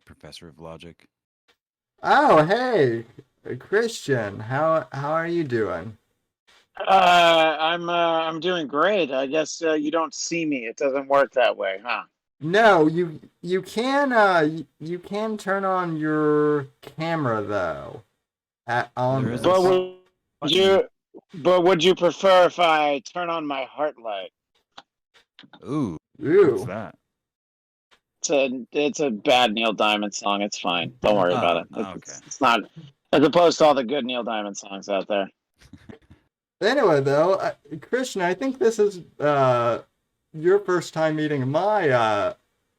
professor of logic. Oh, hey, Christian, how are you doing? I'm doing great. I guess you don't see me. It doesn't work that way, huh? No, you can turn on your camera though at on There is a But this. would button. you but would you prefer if I turn on my heart light? Ooh, what's Ooh, that? It's a bad Neil Diamond song. It's fine. Don't worry about Oh, it. okay. It's not as opposed to all the good Neil Diamond songs out there. anyway though, Christian, I think this is your first time meeting my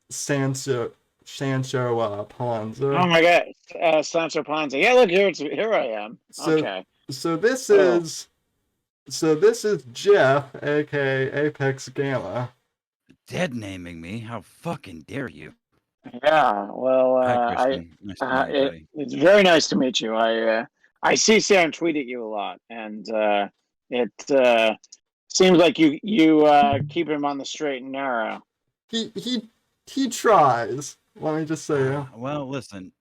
Sancho Oh Panza. my God, Sancho Panza. Yeah, look here I am. So Okay. so this Oh, is so this is Jeff, aka Apex Gamma. Dead naming me? How fucking dare you? yeah. Well, Hi, Christian. Nice to meet you, buddy. it's very nice to meet you. I see Sam tweet at you a lot, and it seems like you keep him on the straight and narrow. He he he tries. Let me just say. Well, listen.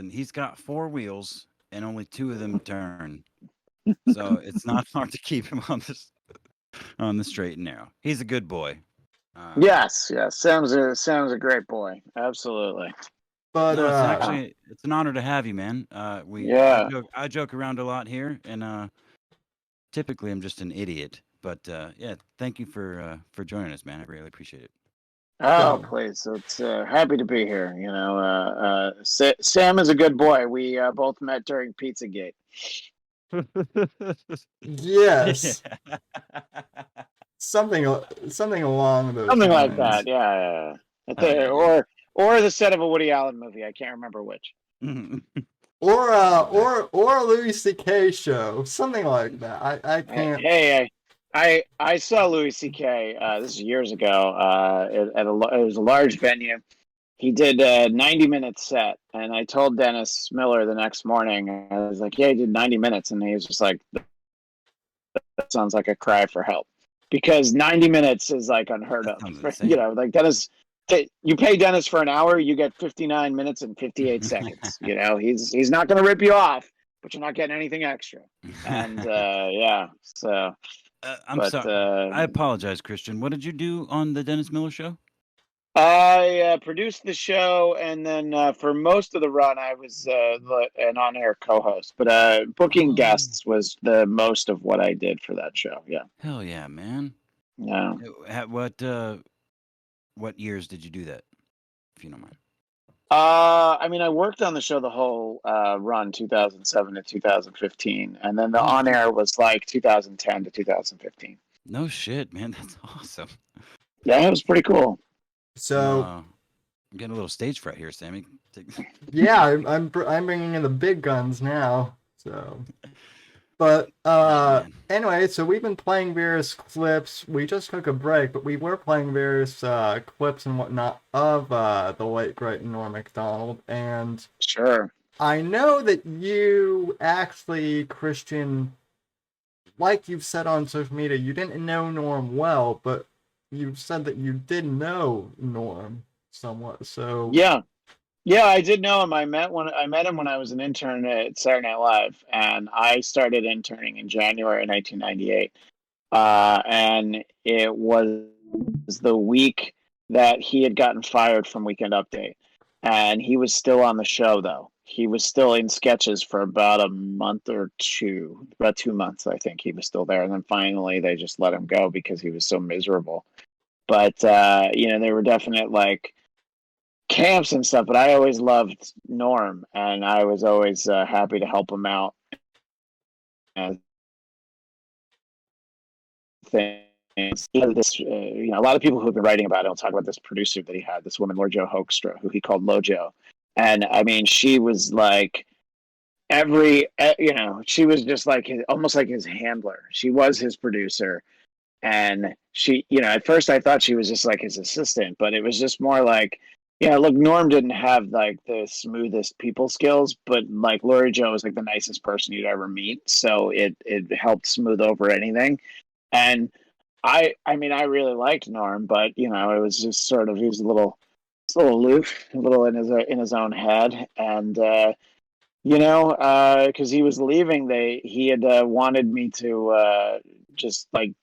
He's got four wheels, and only two of them turn, so it's not hard to keep him on the straight and narrow. He's a good boy. Um, Yes, yes. Sam's a great boy. Absolutely. But no, it's an honor to have you, man. Yeah. I joke around a lot here, and typically I'm just an idiot. But yeah, thank you for joining us, man. I really appreciate it. Oh, so please. It's happy to be here. Sam is a good boy. We both met during Pizzagate. Yeah. yes, something something along those Something like that. lines. Yeah, yeah, yeah. Hell yeah, dude. Or the set of a Woody Allen movie. I can't remember which. Or Back. or a Louis C.K. show, something like that. I can't. I saw Louis C.K. This is years ago. It was a large venue. He did a 90-minute set, and I told Dennis Miller the next morning. I was like, "Yeah, he did 90 minutes," and he was just like, "That sounds like a cry for help," because 90 minutes is like unheard That of. sounds insane. Like Dennis, you pay Dennis for an hour, you get 59 minutes and 58 seconds. He's not going to rip you off, but you're not getting anything extra. And yeah, so I'm but sorry. I apologize, Christian. What did you do on the Dennis Miller show? I produced the show, and then for most of the run, I was an on-air co-host. But booking Oh, guests was the most of what I did for that show. Yeah, hell yeah, man. yeah. What years did you do that? If you don't mind. I mean, I worked on the show the whole run, 2007 to 2015, and then the Oh shit. on-air was like 2010 to 2015. No shit, man. That's awesome. Yeah, it was pretty cool. So I'm getting a little stage fright here, Sammy. yeah, I'm bringing in the big guns now. So, but Oh man. anyway, so we've been playing various clips. We just took a break, but we were playing various clips and whatnot of the late great Norm McDonald, and Sure. I know that you actually, Christian, like you've said on social media, you didn't know Norm well, but you said that you did know Norm somewhat. So Yeah, yeah, I did know him. I met him when I was an intern at Saturday Night Live, and I started interning in January 1998. And it was the week that he had gotten fired from Weekend Update, and he was still on the show though. He was still in sketches for about a month or two, about 2 months, I think. He was still there, and then finally they just let him go because he was so miserable. But there were definite like camps and stuff. But I always loved Norm, and I was always happy to help him out and things. A lot of people who've been writing about it will talk about this producer that he had, this woman, Lord Joe Hoekstra, who he called Lojo. And I mean, she was like she was just like almost like his handler. She was his producer. And she, at first I thought she was just like his assistant, but it was just more like, look, Norm didn't have like the smoothest people skills, but like Lori Joe was like the nicest person you'd ever meet. So it helped smooth over anything. And I mean, I really liked Norm, but it was just sort of he was a little a little aloof, a little in his own head, and because he was leaving, he had wanted me to just like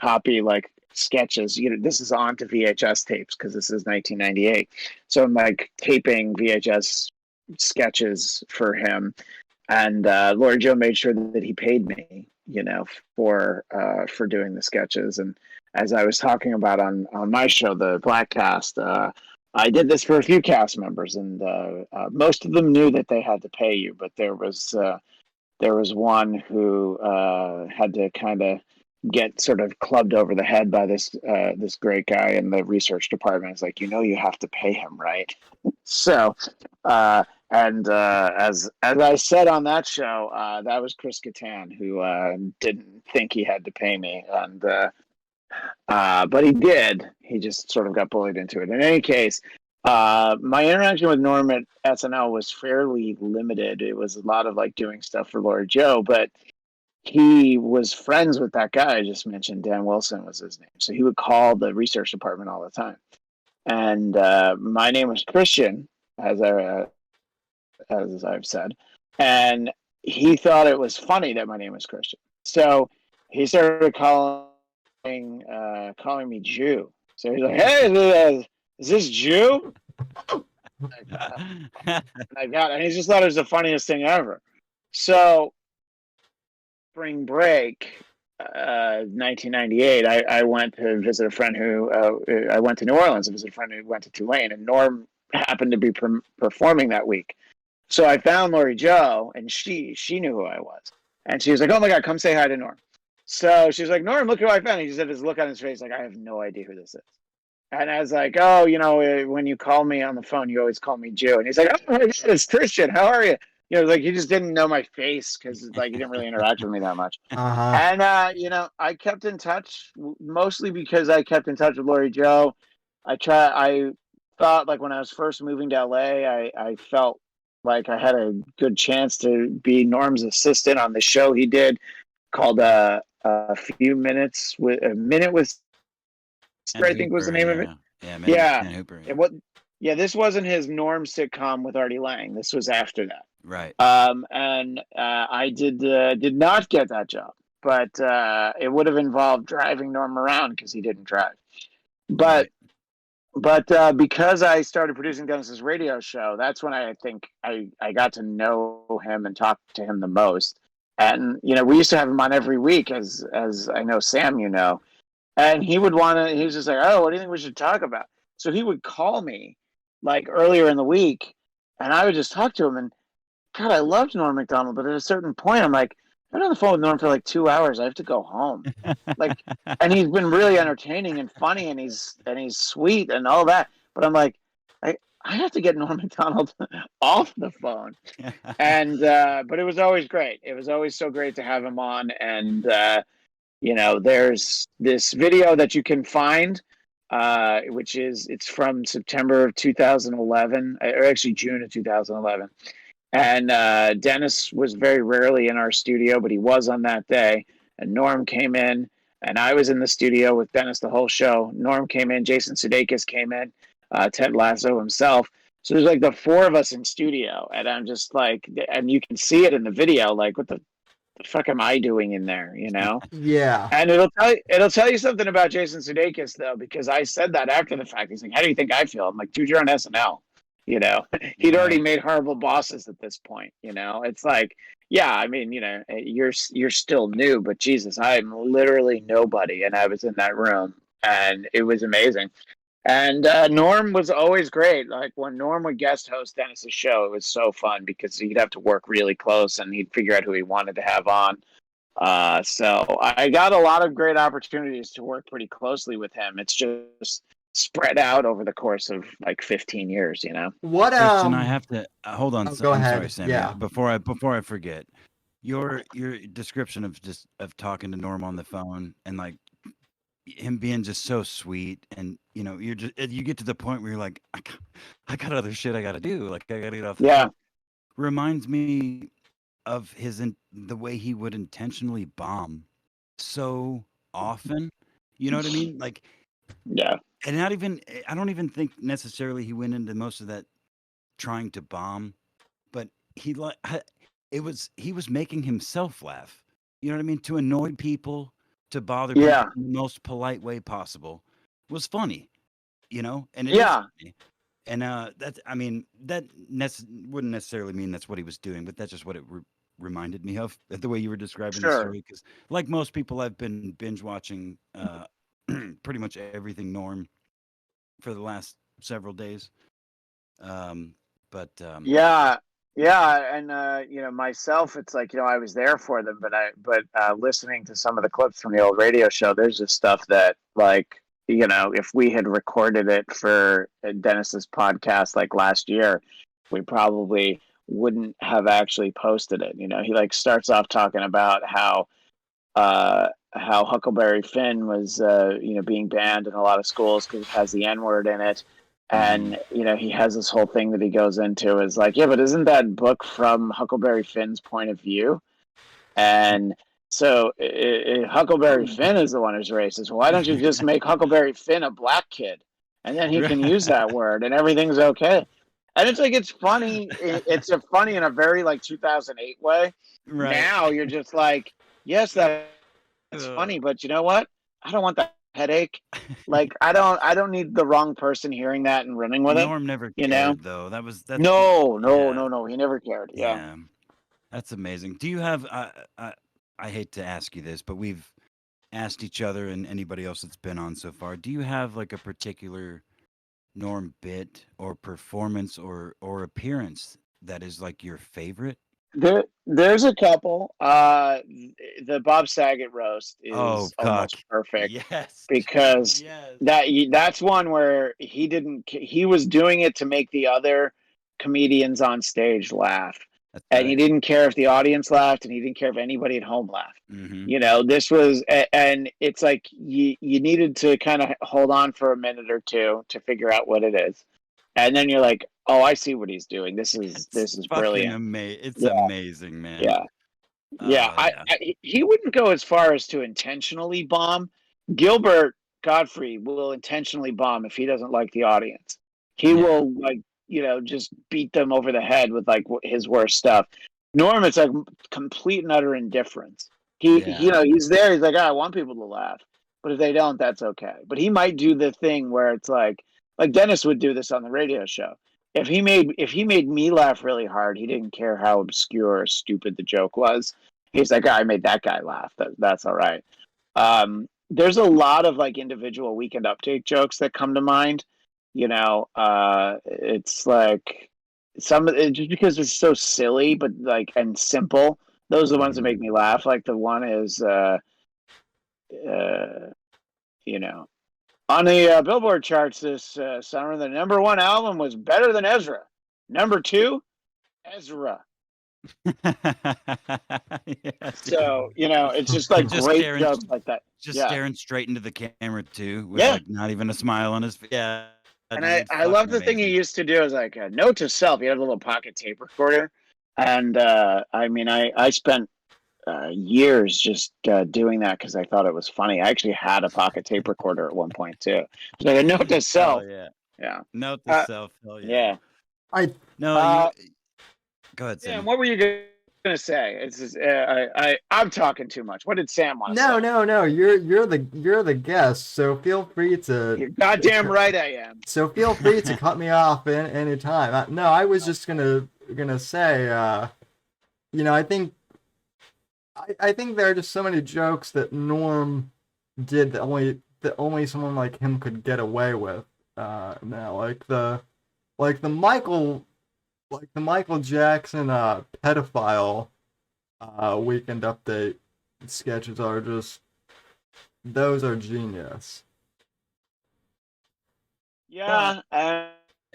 copy like sketches. This is onto VHS tapes because this is 1998, so I'm like taping VHS sketches for him, and Lori Joe made sure that he paid me, for doing the sketches. And as I was talking about on my show, the BladtCast, I did this for a few cast members, and most of them knew that they had to pay you, but there was one who had to kind of get sort of clubbed over the head by this great guy in the research department. It's like, you have to pay him, right? So, as I said on that show, that was Chris Kattan, who didn't think he had to pay me, and but he did. He just sort of got bullied into it. In any case, my interaction with Norm at SNL was fairly limited. It was a lot of like doing stuff for Lori Joe, but he was friends with that guy I just mentioned. Dan Wilson was his name. So he would call the research department all the time. And my name was Christian, as I've said. And he thought it was funny that my name was Christian. So he started calling me Jew. So he's like, "Hey, is this Jew?" And he just thought it was the funniest thing ever. So spring break, 1998, I went to visit a friend I went to New Orleans and visit a friend who went to Tulane, and Norm happened to be performing that week. So I found Lori Joe, and she knew who I was. And she was like, "Oh my God, come say hi to Norm." So she's like, "Norm, look who I found." He just had this look on his face like, I have no idea who this is. And I was like, "Oh, when you call me on the phone, you always call me Jew." And he's like, "Oh my God, it's Christian. How are you?" Like he just didn't know my face because like he didn't really interact with me that much. And I kept in touch mostly because I kept in touch with Lori Joe. I thought like when I was first moving to LA, I felt like I had a good chance to be Norm's assistant on the show he did called a minute with I think was the name of it. Yeah. This wasn't his Norm sitcom with Artie Lang. This was after that. Right. And I did not get that job, but it would have involved driving Norm around because he didn't drive. But because I started producing Dennis's radio show, that's when I think I got to know him and talk to him the most. And we used to have him on every week, as I know Sam, and he was just like, "Oh, what do you think we should talk about?" So he would call me like earlier in the week, and I would just talk to him. And God, I loved Norm McDonald, but at a certain point, I'm like, I've been on the phone with Norm for like 2 hours. I have to go home. Like, and he's been really entertaining and funny, and he's sweet and all that. But I'm like, I have to get Norm McDonald off the phone. And but it was always great. It was always so great to have him on. And there's this video that you can find, it's from September of 2011, or actually June of 2011. And Dennis was very rarely in our studio, but he was on that day. And Norm came in, and I was in the studio with Dennis the whole show. Norm came in, Jason Sudeikis came in, Ted Lasso himself. So there's like the four of us in studio, and I'm just like, and you can see it in the video, like, what the fuck am I doing in there, Yeah. And it'll tell you something about Jason Sudeikis, though, because I said that after the fact. He's like, "How do you think I feel?" I'm like, "Dude, you're on SNL." He'd already made horrible bosses at this point. It's like, yeah, I mean, you're still new, but Jesus, I'm literally nobody, and I was in that room, and it was amazing. And Norm was always great. Like when Norm would guest host Dennis's show, it was so fun because he'd have to work really close, and he'd figure out who he wanted to have on. So I got a lot of great opportunities to work pretty closely with him. It's just spread out over the course of like 15 years, What Christian, I have to hold on. Go ahead. Sorry, Sam. Yeah. Before I forget, your description of talking to Norm on the phone and like him being just so sweet, and you get to the point where you're like, I got other shit I got to do. Like I got to get off. Yeah. Reminds me of the way he would intentionally bomb so often. You know what I mean? Like, yeah, and I don't even think necessarily he went into most of that trying to bomb, but he he was making himself laugh. You know what I mean? To annoy people, to bother people Yeah, in the most polite way possible was funny, and it is yeah, funny. And that's, I mean, that wouldn't necessarily mean that's what he was doing, but that's just what it reminded me of the way you were describing the sure. story. Because, like most people, I've been binge watching pretty much everything Norm for the last several days. Um, but Yeah, yeah, and myself, it's like I was there for them, but listening to some of the clips from the old radio show, there's just stuff that like if we had recorded it for Dennis's podcast like last year, we probably wouldn't have actually posted it. He like starts off talking about how Huckleberry Finn was being banned in a lot of schools because it has the N word in it. mhm. And he has this whole thing that he goes into is like, yeah, but isn't that book from Huckleberry Finn's point of view? And so Huckleberry Finn is the one who's racist. Why don't you just make Huckleberry Finn a black kid, and then he can use that word, and everything's okay? And it's like it's funny. It's a funny in a very like 2008 way. Right. Now you're just like, yes, that's funny, but you know what? I don't want that headache. Like I don't need the wrong person hearing that and running with it. Norm never You know? cared though. That's No, no, yeah, no, no. He never cared. Yeah. yeah. That's amazing. Do you have? I hate to ask you this, but we've asked each other and anybody else that's been on so far. Do you have like a particular Norm bit or performance or appearance that is like your favorite? There's a couple. The Bob Saget roast Oh is fuck. almost perfect Yes, dude. because Yes. that's one where he was doing it to make the other comedians on stage laugh, That's and he right. didn't care if the audience laughed, and he didn't care if anybody at home laughed. Mm-hmm. This was, and it's like you needed to kind of hold on for a minute or two to figure out what it is, and then you're like, oh, I see what he's doing. This is It's fucking brilliant. amazing. It's Yeah, amazing, man. yeah. Yeah, Oh yeah. he wouldn't go as far as to intentionally bomb. Gilbert Godfrey will intentionally bomb if he doesn't like the audience. He Yeah. will like just beat them over the head with like his worst stuff. Norm, it's like complete and utter indifference. Yeah. He's there. He's like, I want people to laugh, but if they don't, that's okay. But he might do the thing where it's like Dennis would do this on the radio show. If he made me laugh really hard, he didn't care how obscure or stupid the joke was. He's like, I made that guy laugh. That's all right. There's a lot of like individual Weekend Update jokes that come to mind. It's like some of it just because it's so silly, but like and simple. Those are the ones that Mhm. make me laugh. Like the one is, uh, you know, on the Billboard charts this summer, the number one album was Better Than Ezra. Number two, Ezra. Yeah, dude. So, it's just like Just great staring, jokes like that. just Yeah. staring straight into the camera too, with Yeah. like not even a smile on his face. Yeah, And dude, it's I love fucking the thing he amazing. used to do is like a note to self. He had a little pocket tape recorder. And I mean, I spent years just doing that because I thought it was funny. I actually had a pocket tape recorder at one point too. It's like a note to Hell self. yeah. Yeah. Note to Uh, self. Hell yeah. yeah. I No, Uh, go ahead, Sam, Sam. what were you going to say? It's just, I'm talking too much. What did Sam want to say? no. You're the guest, so feel free to. You're goddamn right I am. So feel free to cut me off any time. No, I was just gonna say, I think there are just so many jokes that Norm did that only someone like him could get away with. Now, like the Michael Jackson pedophile Weekend Update sketches are just, those are genius. Yeah.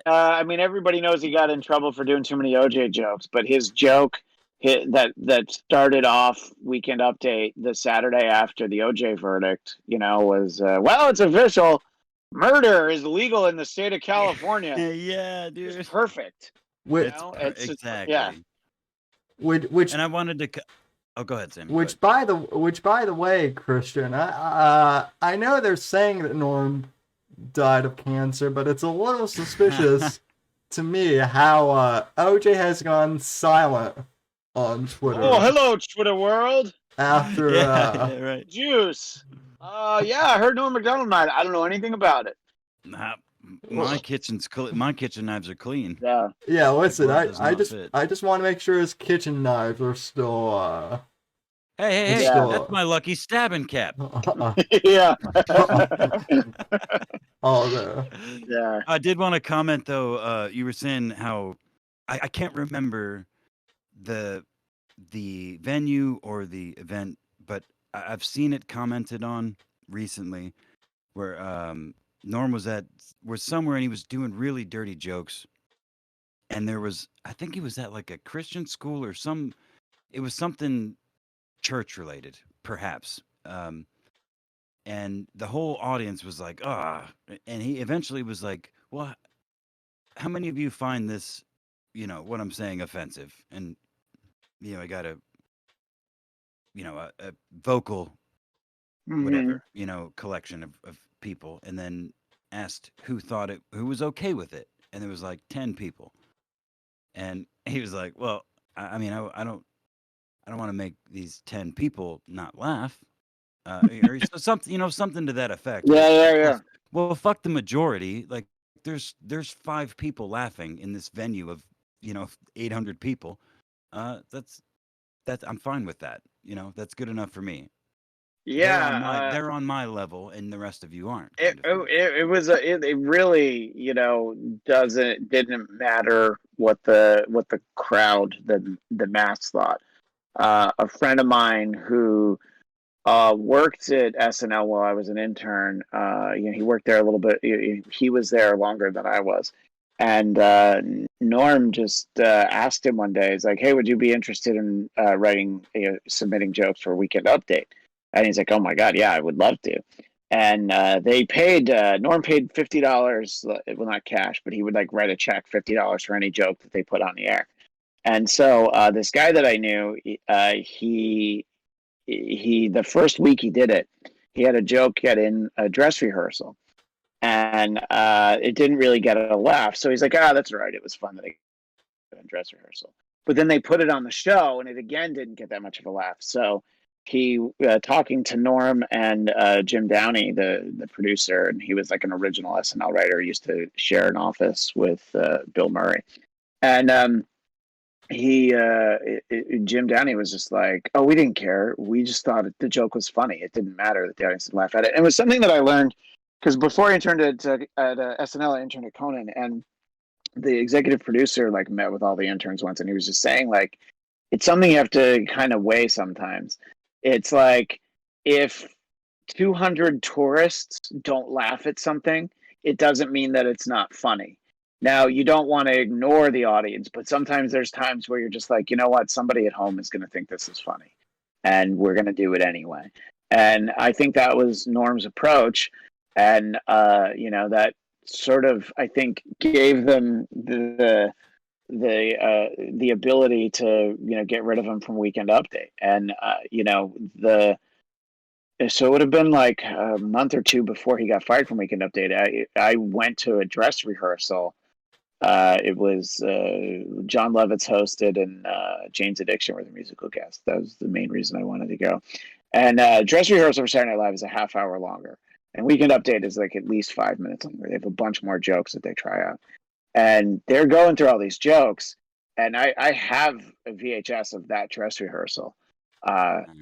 I mean, everybody knows he got in trouble for doing too many OJ jokes, but his joke that started off Weekend Update the Saturday after the OJ verdict, was, well, it's official. Murder is legal in the state of California. Yeah, dude. It's perfect. Which, Exactly. Yeah. which And I wanted to. Oh, go ahead, Sam. Go Which ahead. by the way, Christian, I know they're saying that Norm died of cancer, but it's a little suspicious to me how OJ has gone silent on Twitter Oh, hello, Twitter world. after yeah, right. Juice. Yeah, I heard Norm McDonald died. I don't know anything about it. Nah, my my kitchen knives are clean. Yeah. yeah, listen, blood does not fit. I just want to make sure his kitchen knives are still Hey, it's Yeah. still that's my lucky stabbing cap. Yeah. all the Yeah. I did want to comment though. You were saying how I can't remember the venue or the event, but I've seen it commented on recently where Norm was somewhere and he was doing really dirty jokes, and I think he was at like a Christian school or it was something church related, perhaps. And the whole audience was like, ah, and he eventually was like, well, how many of you find this, what I'm saying offensive? And, I got a vocal, Mhm. whatever, collection of people, and then asked who was okay with it. And there was like 10 people. And he was like, well, I mean, I don't want to make these 10 people not laugh. Or something, something to that effect. Yeah, Like, yeah, yeah. well, fuck the majority. Like, there's 5 people laughing in this venue of 800 people. That's I'm fine with that. That's good enough for me. Yeah. They're on my level, and the rest of you aren't. It, Kind of thing. it was it really didn't matter what the crowd the mass thought. A friend of mine who worked at SNL while I was an intern. He worked there a little bit. He was there longer than I was, and Norm just asked him one day. He's like, "Hey, would you be interested in submitting jokes for Weekend Update?" And he's like, "Oh my God, yeah, I would love to." And they paid Norm paid $50, well, not cash, but he would like write a check $50 for any joke that they put on the air. And so this guy that I knew, he the first week he did it, he had a joke get in a dress rehearsal, and it didn't really get a laugh. So he's like, that's all right. It was fun that I got in dress rehearsal. But then they put it on the show, and it again didn't get that much of a laugh. So he talking to Norm and Jim Downey, the producer, and he was like an original SNL writer. He used to share an office with Bill Murray, and Jim Downey was just like, "Oh, we didn't care. We just thought the joke was funny. It didn't matter that the audience would laugh at it." And it was something that I learned because before I interned at SNL, I interned at Conan, and the executive producer like met with all the interns once, and he was just saying like, it's something you have to kind of weigh sometimes. It's like if 200 tourists don't laugh at something, it doesn't mean that it's not funny. Now, you don't want to ignore the audience, but sometimes there's times where you're just like, you know what, somebody at home is going to think this is funny, and we're going to do it anyway. And I think that was Norm's approach, and that sort of, I think, gave them the ability to get rid of him from Weekend Update, and so it would have been like a month or two before he got fired from Weekend Update. I went to a dress rehearsal. It was John Lovitz hosted, and Jane's Addiction were the musical guests. That was the main reason I wanted to go. And dress rehearsal for Saturday Night Live is a half hour longer, and Weekend Update is like at least 5 minutes longer. They have a bunch more jokes that they try out, and they're going through all these jokes. And I have a VHS of that dress rehearsal.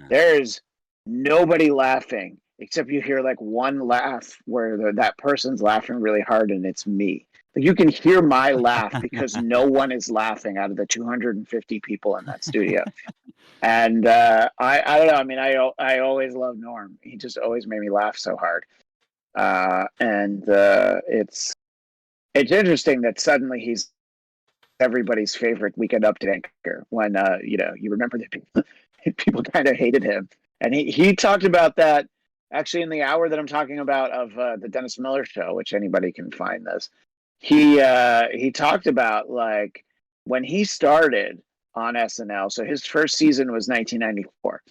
There's nobody laughing except you hear like one laugh where that person's laughing really hard, and it's me. Like, you can hear my laugh because no one is laughing out of the 250 people in that studio. And I don't know. I mean, I always loved Norm. He just always made me laugh so hard. And it's interesting that suddenly he's everybody's favorite Weekend Update anchor when you remember that people kind of hated him. And he talked about that actually in the hour that I'm talking about of the Dennis Miller Show, which anybody can find this. He talked about like when he started on SNL. So his first season was 1994,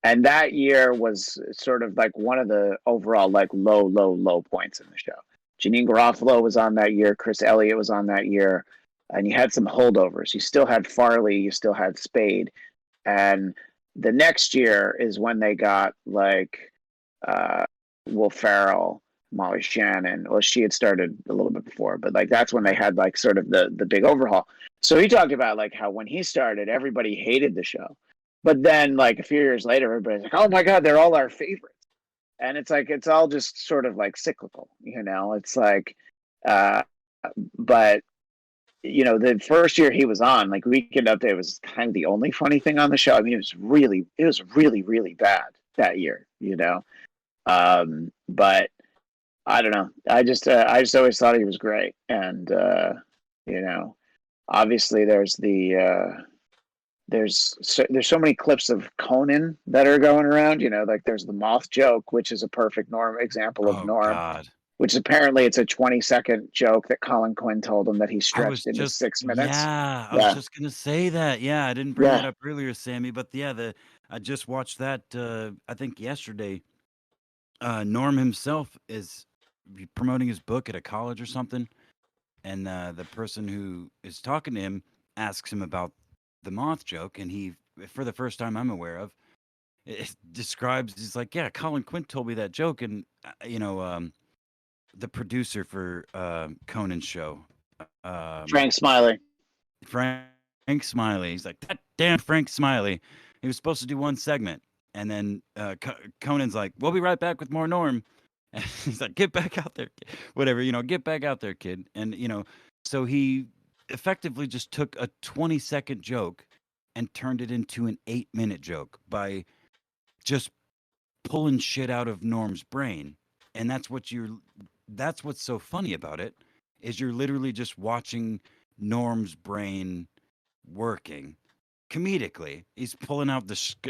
and that year was sort of like one of the overall like low points in the show. Janine Garofalo was on that year. Chris Elliott was on that year. And you had some holdovers. You still had Farley. You still had Spade. And the next year is when they got like Will Ferrell, Molly Shannon. Well, she had started a little bit before, but like that's when they had like sort of the big overhaul. So he talked about like how when he started, everybody hated the show. But then like a few years later, everybody's like, oh my God, they're all our favorites. And it's like, it's all just sort of like cyclical, you know, it's like, but you know, the first year he was on, like Weekend Update was kind of the only funny thing on the show. I mean, it was really, really bad that year, you know? But I don't know. I just always thought he was great. And, you know, obviously there's there's so many clips of Conan that are going around, you know, like there's the Moth joke, which is a perfect Norm example of Norm, God. which apparently it's a 20-second joke that Colin Quinn told him that he I was stretched into just 6 minutes. yeah, I was just gonna say that. Yeah, I didn't bring that up earlier, Sammy, but yeah, I just watched that I think yesterday. Norm himself is promoting his book at a college or something, and the person who is talking to him asks him about the Moth joke, and he, for the first time I'm aware of, describes, he's like, yeah, Colin Quinn told me that joke, and you know, the producer for Conan's show, Frank Smiley. Frank Smiley. He's like, that damn Frank Smiley. He was supposed to do one segment, and then Conan's like, we'll be right back with more Norm. And he's like, get back out there, kid. Whatever, you know, get back out there, kid. And you know, so he effectively just took a 20-second joke and turned it into an 8-minute joke by just pulling shit out of Norm's brain. And that's what's so funny about it, is you're literally just watching Norm's brain working comedically. He's pulling out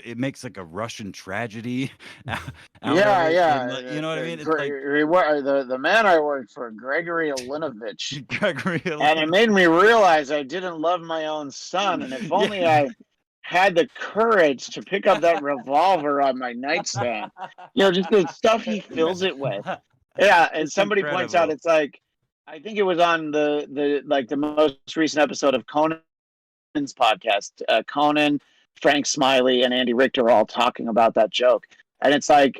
it makes like a Russian tragedy out Yeah, of it. yeah. And, you know what I mean? It's like The man I worked for, Gregory Alinovich, Gregory. and it made me realize I didn't love my own son, and if only I had the courage to pick up that revolver on my nightstand, you know, just the stuff he fills it with. Yeah, and It's somebody points out, incredible. it's like, I think it was on the most recent episode of Conan's podcast. Conan, Frank Smiley, and Andy Richter are all talking about that joke, and it's like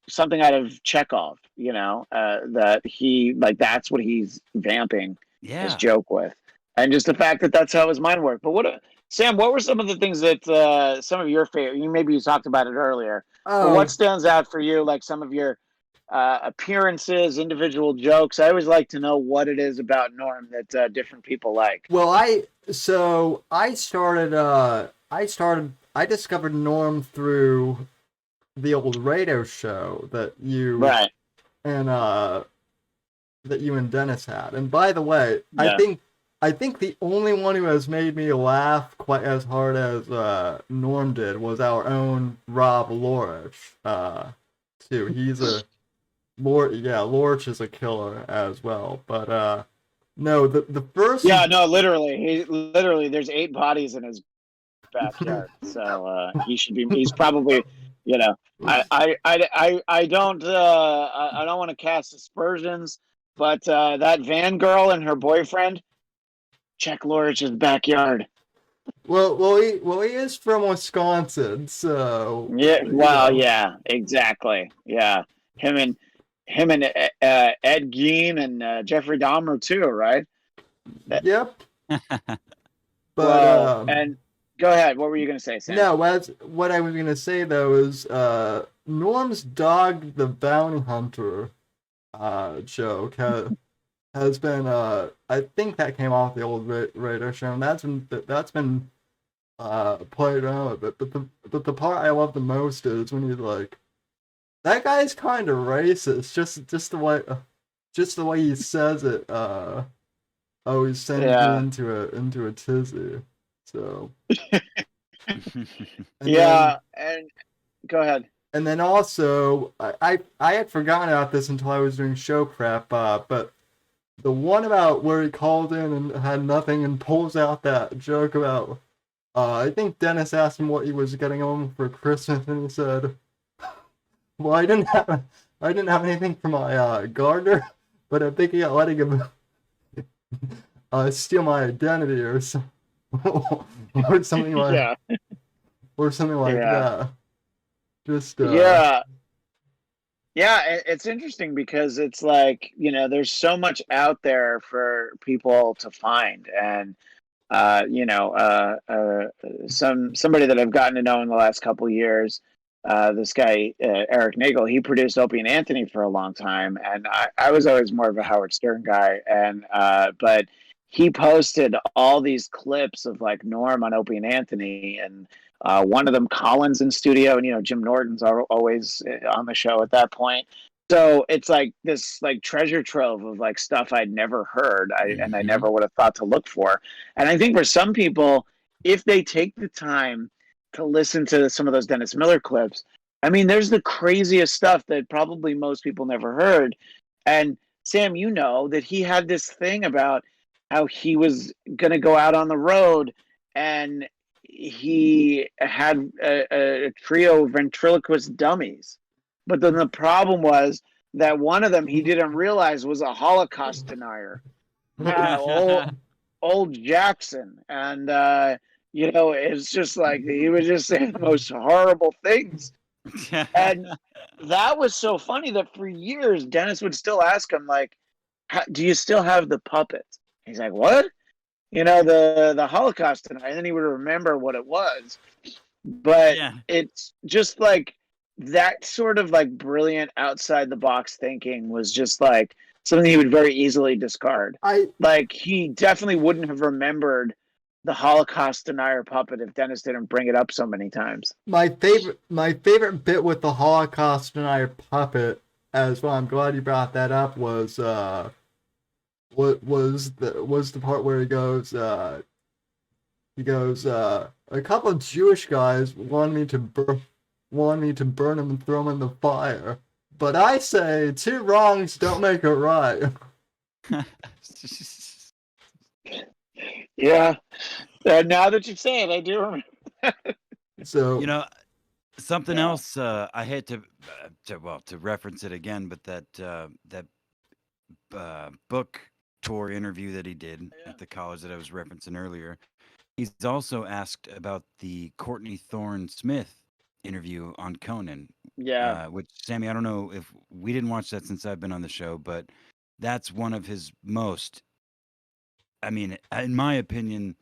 something out of Chekhov, you know, that he like that's what he's vamping his Yeah. joke with, and just the fact that that's how his mind worked. But Sam, what were some of the things that some of your favorite? Maybe you talked about it earlier. But what stands out for you? Like some of your appearances, individual jokes. I always like to know what it is about Norm that different people like. Well, I discovered Norm through the old radio show that you and Dennis had. And by the way, yeah. I think the only one who has made me laugh quite as hard as Norm did was our own Rob Lorich, too. He's a Lorich is a killer as well. But no, the first literally there's 8 bodies in his backyard. So he's probably, you know, I don't want to cast aspersions, but that van girl and her boyfriend, check Lorich's backyard. Well, he is from Wisconsin, so yeah. Well, yeah, exactly. Yeah, him and Ed Gein and Jeffrey Dahmer too, right? Yep. But and go ahead. What were you going to say, Sam? No, what I was going to say though is Norm's Dog the Bounty Hunter joke has been I think that came off the old radio show, and that's been played out. But the part I love the most is when he's like, that guy's kind of racist. Just the way he says it. He's sending you into a tizzy. So. And go ahead. And then also, I had forgotten about this until I was doing show prep. But the one about where he called in and had nothing and pulls out that joke about, I think Dennis asked him what he was getting home for Christmas, and he said, "Well, I didn't I didn't have anything for my gardener, but I'm thinking of letting him steal my identity or or something like Yeah. or something like Yeah. that. Just Yeah. Yeah, it's interesting because it's like, there's so much out there for people to find. And somebody that I've gotten to know in the last couple of years, this guy Eric Nagel, he produced Opie and Anthony for a long time, and I was always more of a Howard Stern guy, and but he posted all these clips of like Norm on Opie and Anthony, and one of them Colin's in studio, and Jim Norton's always on the show at that point. So it's like this like treasure trove of like stuff I'd never heard, and I never would have thought to look for. And I think for some people, if they take the time to listen to some of those Dennis Miller clips, I mean, there's the craziest stuff that probably most people never heard. And Sam, that he had this thing about how he was going to go out on the road, and he had a trio of ventriloquist dummies. But then the problem was that one of them he didn't realize was a Holocaust denier. Old Jackson, and it's just like he was just saying the most horrible things. And that was so funny that for years Dennis would still ask him like, do you still have the puppets? He's like, what? The Holocaust tonight. And then he would remember what it was. But it's just like that sort of like brilliant outside the box thinking was just like something he would very easily discard. Like he definitely wouldn't have remembered the Holocaust denier puppet if Dennis didn't bring it up so many times. My favorite bit with the Holocaust denier puppet, as well, I'm glad you brought that up, was the part where he goes, a couple of Jewish guys want me to burn them and throw them in the fire, but I say 2 wrongs don't make a right. Yeah. Now that you say it, I do remember. So something else. I hate to reference it again, but that book tour interview that he did at the college that I was referencing earlier. He's also asked about the Courtney Thorne Smith interview on Conan. Yeah. Which, Sammy, I don't know if we didn't watch that since I've been on the show, but that's one of his most, I mean, in my opinion,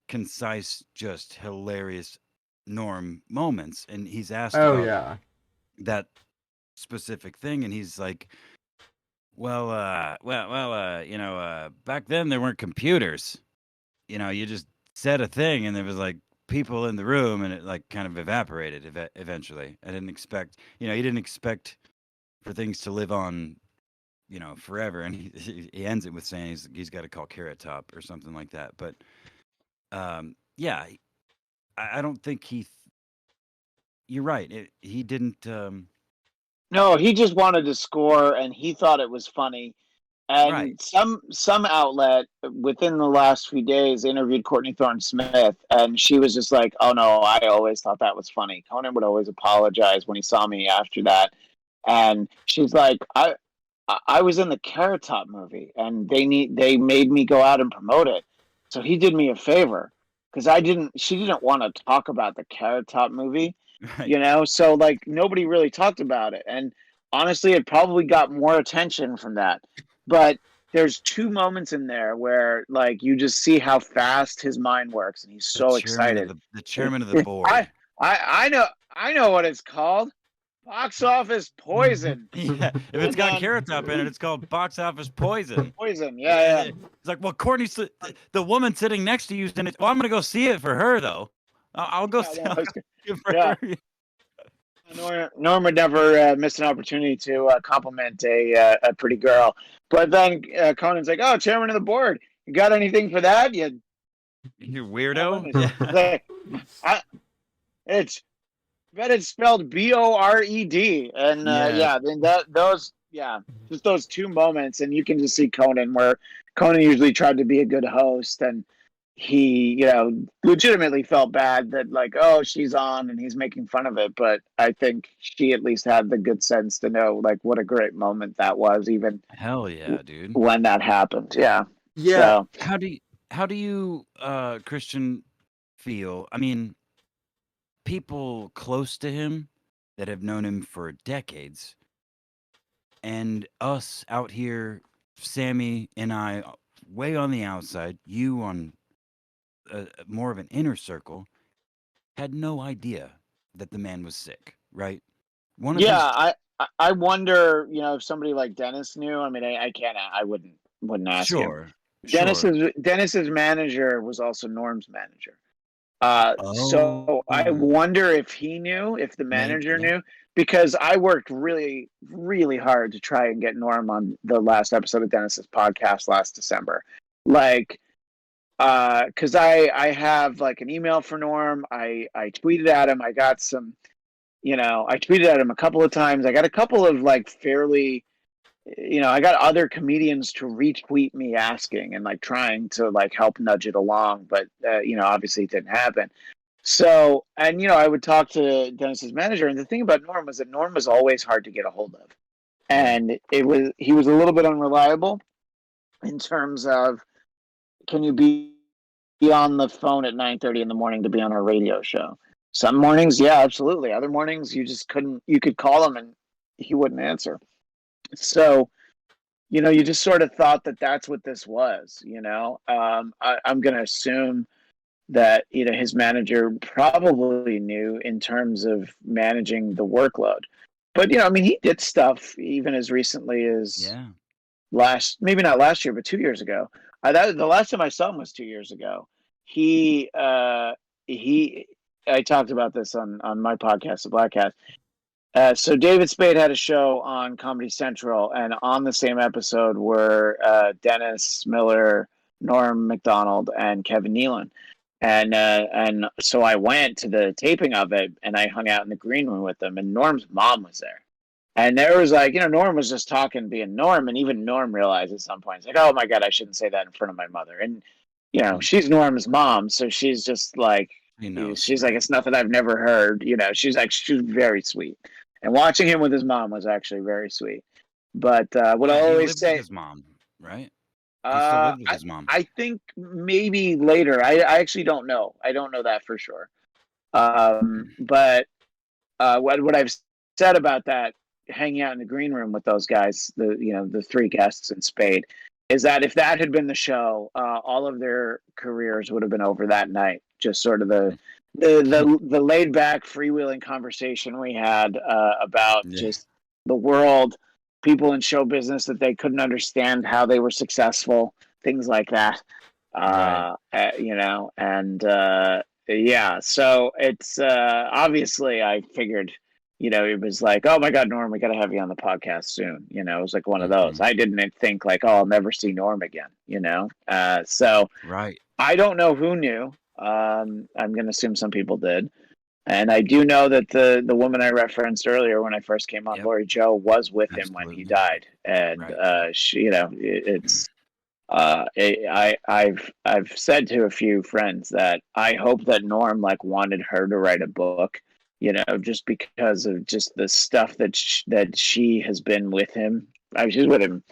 concise, just hilarious Norm moments. And he's asked about that specific thing, and he's like, back then there weren't computers. You just said a thing, and there was like people in the room, and it like kind of evaporated eventually. I didn't expect, he didn't expect for things to live on, forever. And he ends it with saying he's got to call Carrot Top or something like that. But I don't think you're right. He didn't. No, he just wanted to score, and he thought it was funny. And some outlet within the last few days interviewed Courtney Thorne Smith, and she was just like, "Oh no, I always thought that was funny." Conan would always apologize when he saw me after that, and she's like, "I was in the Carrot Top movie, and they made me go out and promote it, so he did me a favor because she didn't want to talk about the Carrot Top movie, so like nobody really talked about it, and honestly, it probably got more attention from that." But there's 2 moments in there where like you just see how fast his mind works, and he's so excited. The chairman of the board. I know what it's called. Box office poison. Yeah, if it's got Carrot Top in it, it's called box office poison. Poison, yeah. It's like, well, Courtney's the woman sitting next to you's in it. Well, I'm gonna go see it for her though. I'll go see it for her. Norm would never miss an opportunity to compliment a pretty girl. But then Conan's like, "Oh, chairman of the board, you got anything for that? You weirdo." It's spelled BORED, and then just those 2 moments, and you can just see Conan where Conan usually tried to be a good host, and he, legitimately felt bad that like, oh, she's on and he's making fun of it. But I think she at least had the good sense to know like what a great moment that was, even Hell yeah, dude. when that happened. Yeah. Yeah. So How do you Christian feel? I mean, people close to him that have known him for decades, and us out here, Sammy and I, way on the outside, you on more of an inner circle, had no idea that the man was sick, right? One of yeah, his I wonder, if somebody like Dennis knew. I mean, I can't. I wouldn't ask him. sure, sure. Dennis's manager was also Norm's manager. So I Oh, wonder if he knew, if the maybe, manager yeah. knew, because I worked really, really hard to try and get Norm on the last episode of Dennis's podcast last December. Like, because I have like an email for Norm. I tweeted at him. I got some, I tweeted at him a couple of times. I got a couple of like fairly, I got other comedians to retweet me asking and like trying to like help nudge it along, but obviously it didn't happen. So, and I would talk to Dennis's manager, and the thing about Norm was that Norm was always hard to get a hold of, Yeah. and he was a little bit unreliable in terms of, can you be on the phone at 9:30 in the morning to be on our radio show? Some mornings, yeah, absolutely. Other mornings, you just couldn't. You could call him and he wouldn't answer. So, you just sort of thought that that's what this was. I'm going to assume that his manager probably knew in terms of managing the workload. But I mean, he did stuff even as recently as Yeah. maybe not last year, but 2 years ago. The last time I saw him was 2 years ago. He I talked about this on my podcast, the BladtCast. So David Spade had a show on Comedy Central, and on the same episode were Dennis Miller, Norm McDonald, and Kevin Nealon. And so I went to the taping of it, and I hung out in the green room with them, and Norm's mom was there. And there was like, Norm was just talking, being Norm, and even Norm realized at some point, it's like, oh my God, I shouldn't say that in front of my mother. And, she's Norm's mom, so she's just like, He knows, she's like, right? it's nothing I've never heard. She's like, she's very sweet. And watching him with his mom was actually very sweet. But what I Yeah, he always lived with say, his mom, right? He still lived with I his mom. I think maybe later. I actually don't know. I don't know that for sure. But what I've said about that, hanging out in the green room with those guys, the three guests in Spade, is that if that had been the show, all of their careers would have been over that night. Just sort of the laid back freewheeling conversation we had about Yeah. just the world, people in show business that they couldn't understand how they were successful, things like that. Right. And yeah, so it's obviously I figured, it was like, oh my God, Norm, we got to have you on the podcast soon. It was like one of those. Mhm. I didn't think like, oh, I'll never see Norm again. So Right. I don't know who knew. I'm going to assume some people did. And I do know that the woman I referenced earlier when I first came on, Yep. Lori Joe, was with him when he Absolutely. died, and Right. she, it's. I've said to a few friends that I hope that Norm like wanted her to write a book, just because of just the stuff that she has been with him. She's with him.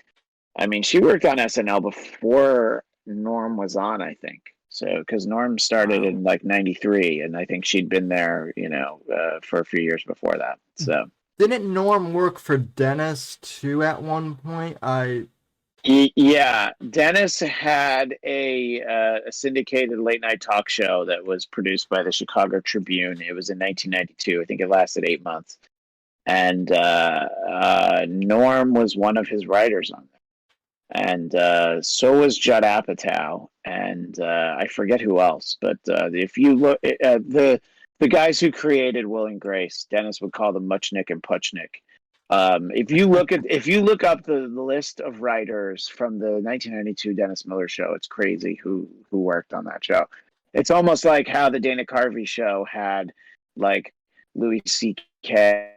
I mean, she worked on SNL before Norm was on, I think. So, because Norm started Wow. in like '93, and I think she'd been there, for a few years before that. So, Didn't Norm work for Dennis too at one point? yeah, Dennis had a syndicated late night talk show that was produced by the Chicago Tribune. It was in 1992. I think it lasted 8 months, and Norm was one of his writers on and so was Judd Apatow, and I forget who else. But if you look, the guys who created Will and Grace, Dennis would call them Muchnick and Puchnick. If you look up the list of writers from the 1992 Dennis Miller show, it's crazy who worked on that show. It's almost like how the Dana Carvey show had like Louis C.K.,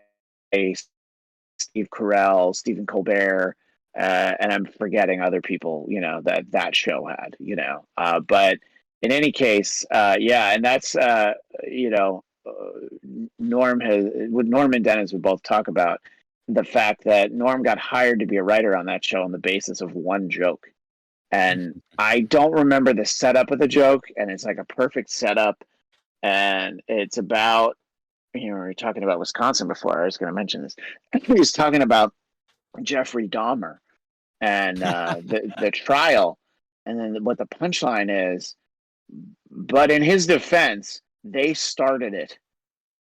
Steve Carell, Stephen Colbert, and I'm forgetting other people, that show had, but in any case, yeah, and that's you know, Norm and Dennis would both talk about the fact that Norm got hired to be a writer on that show on the basis of one joke. And I don't remember the setup of the joke, and it's like a perfect setup. And it's about, we were talking about Wisconsin before. I was going to mention this. He's talking about Jeffrey Dahmer and the trial. And then what the punchline is, but in his defense, they started it.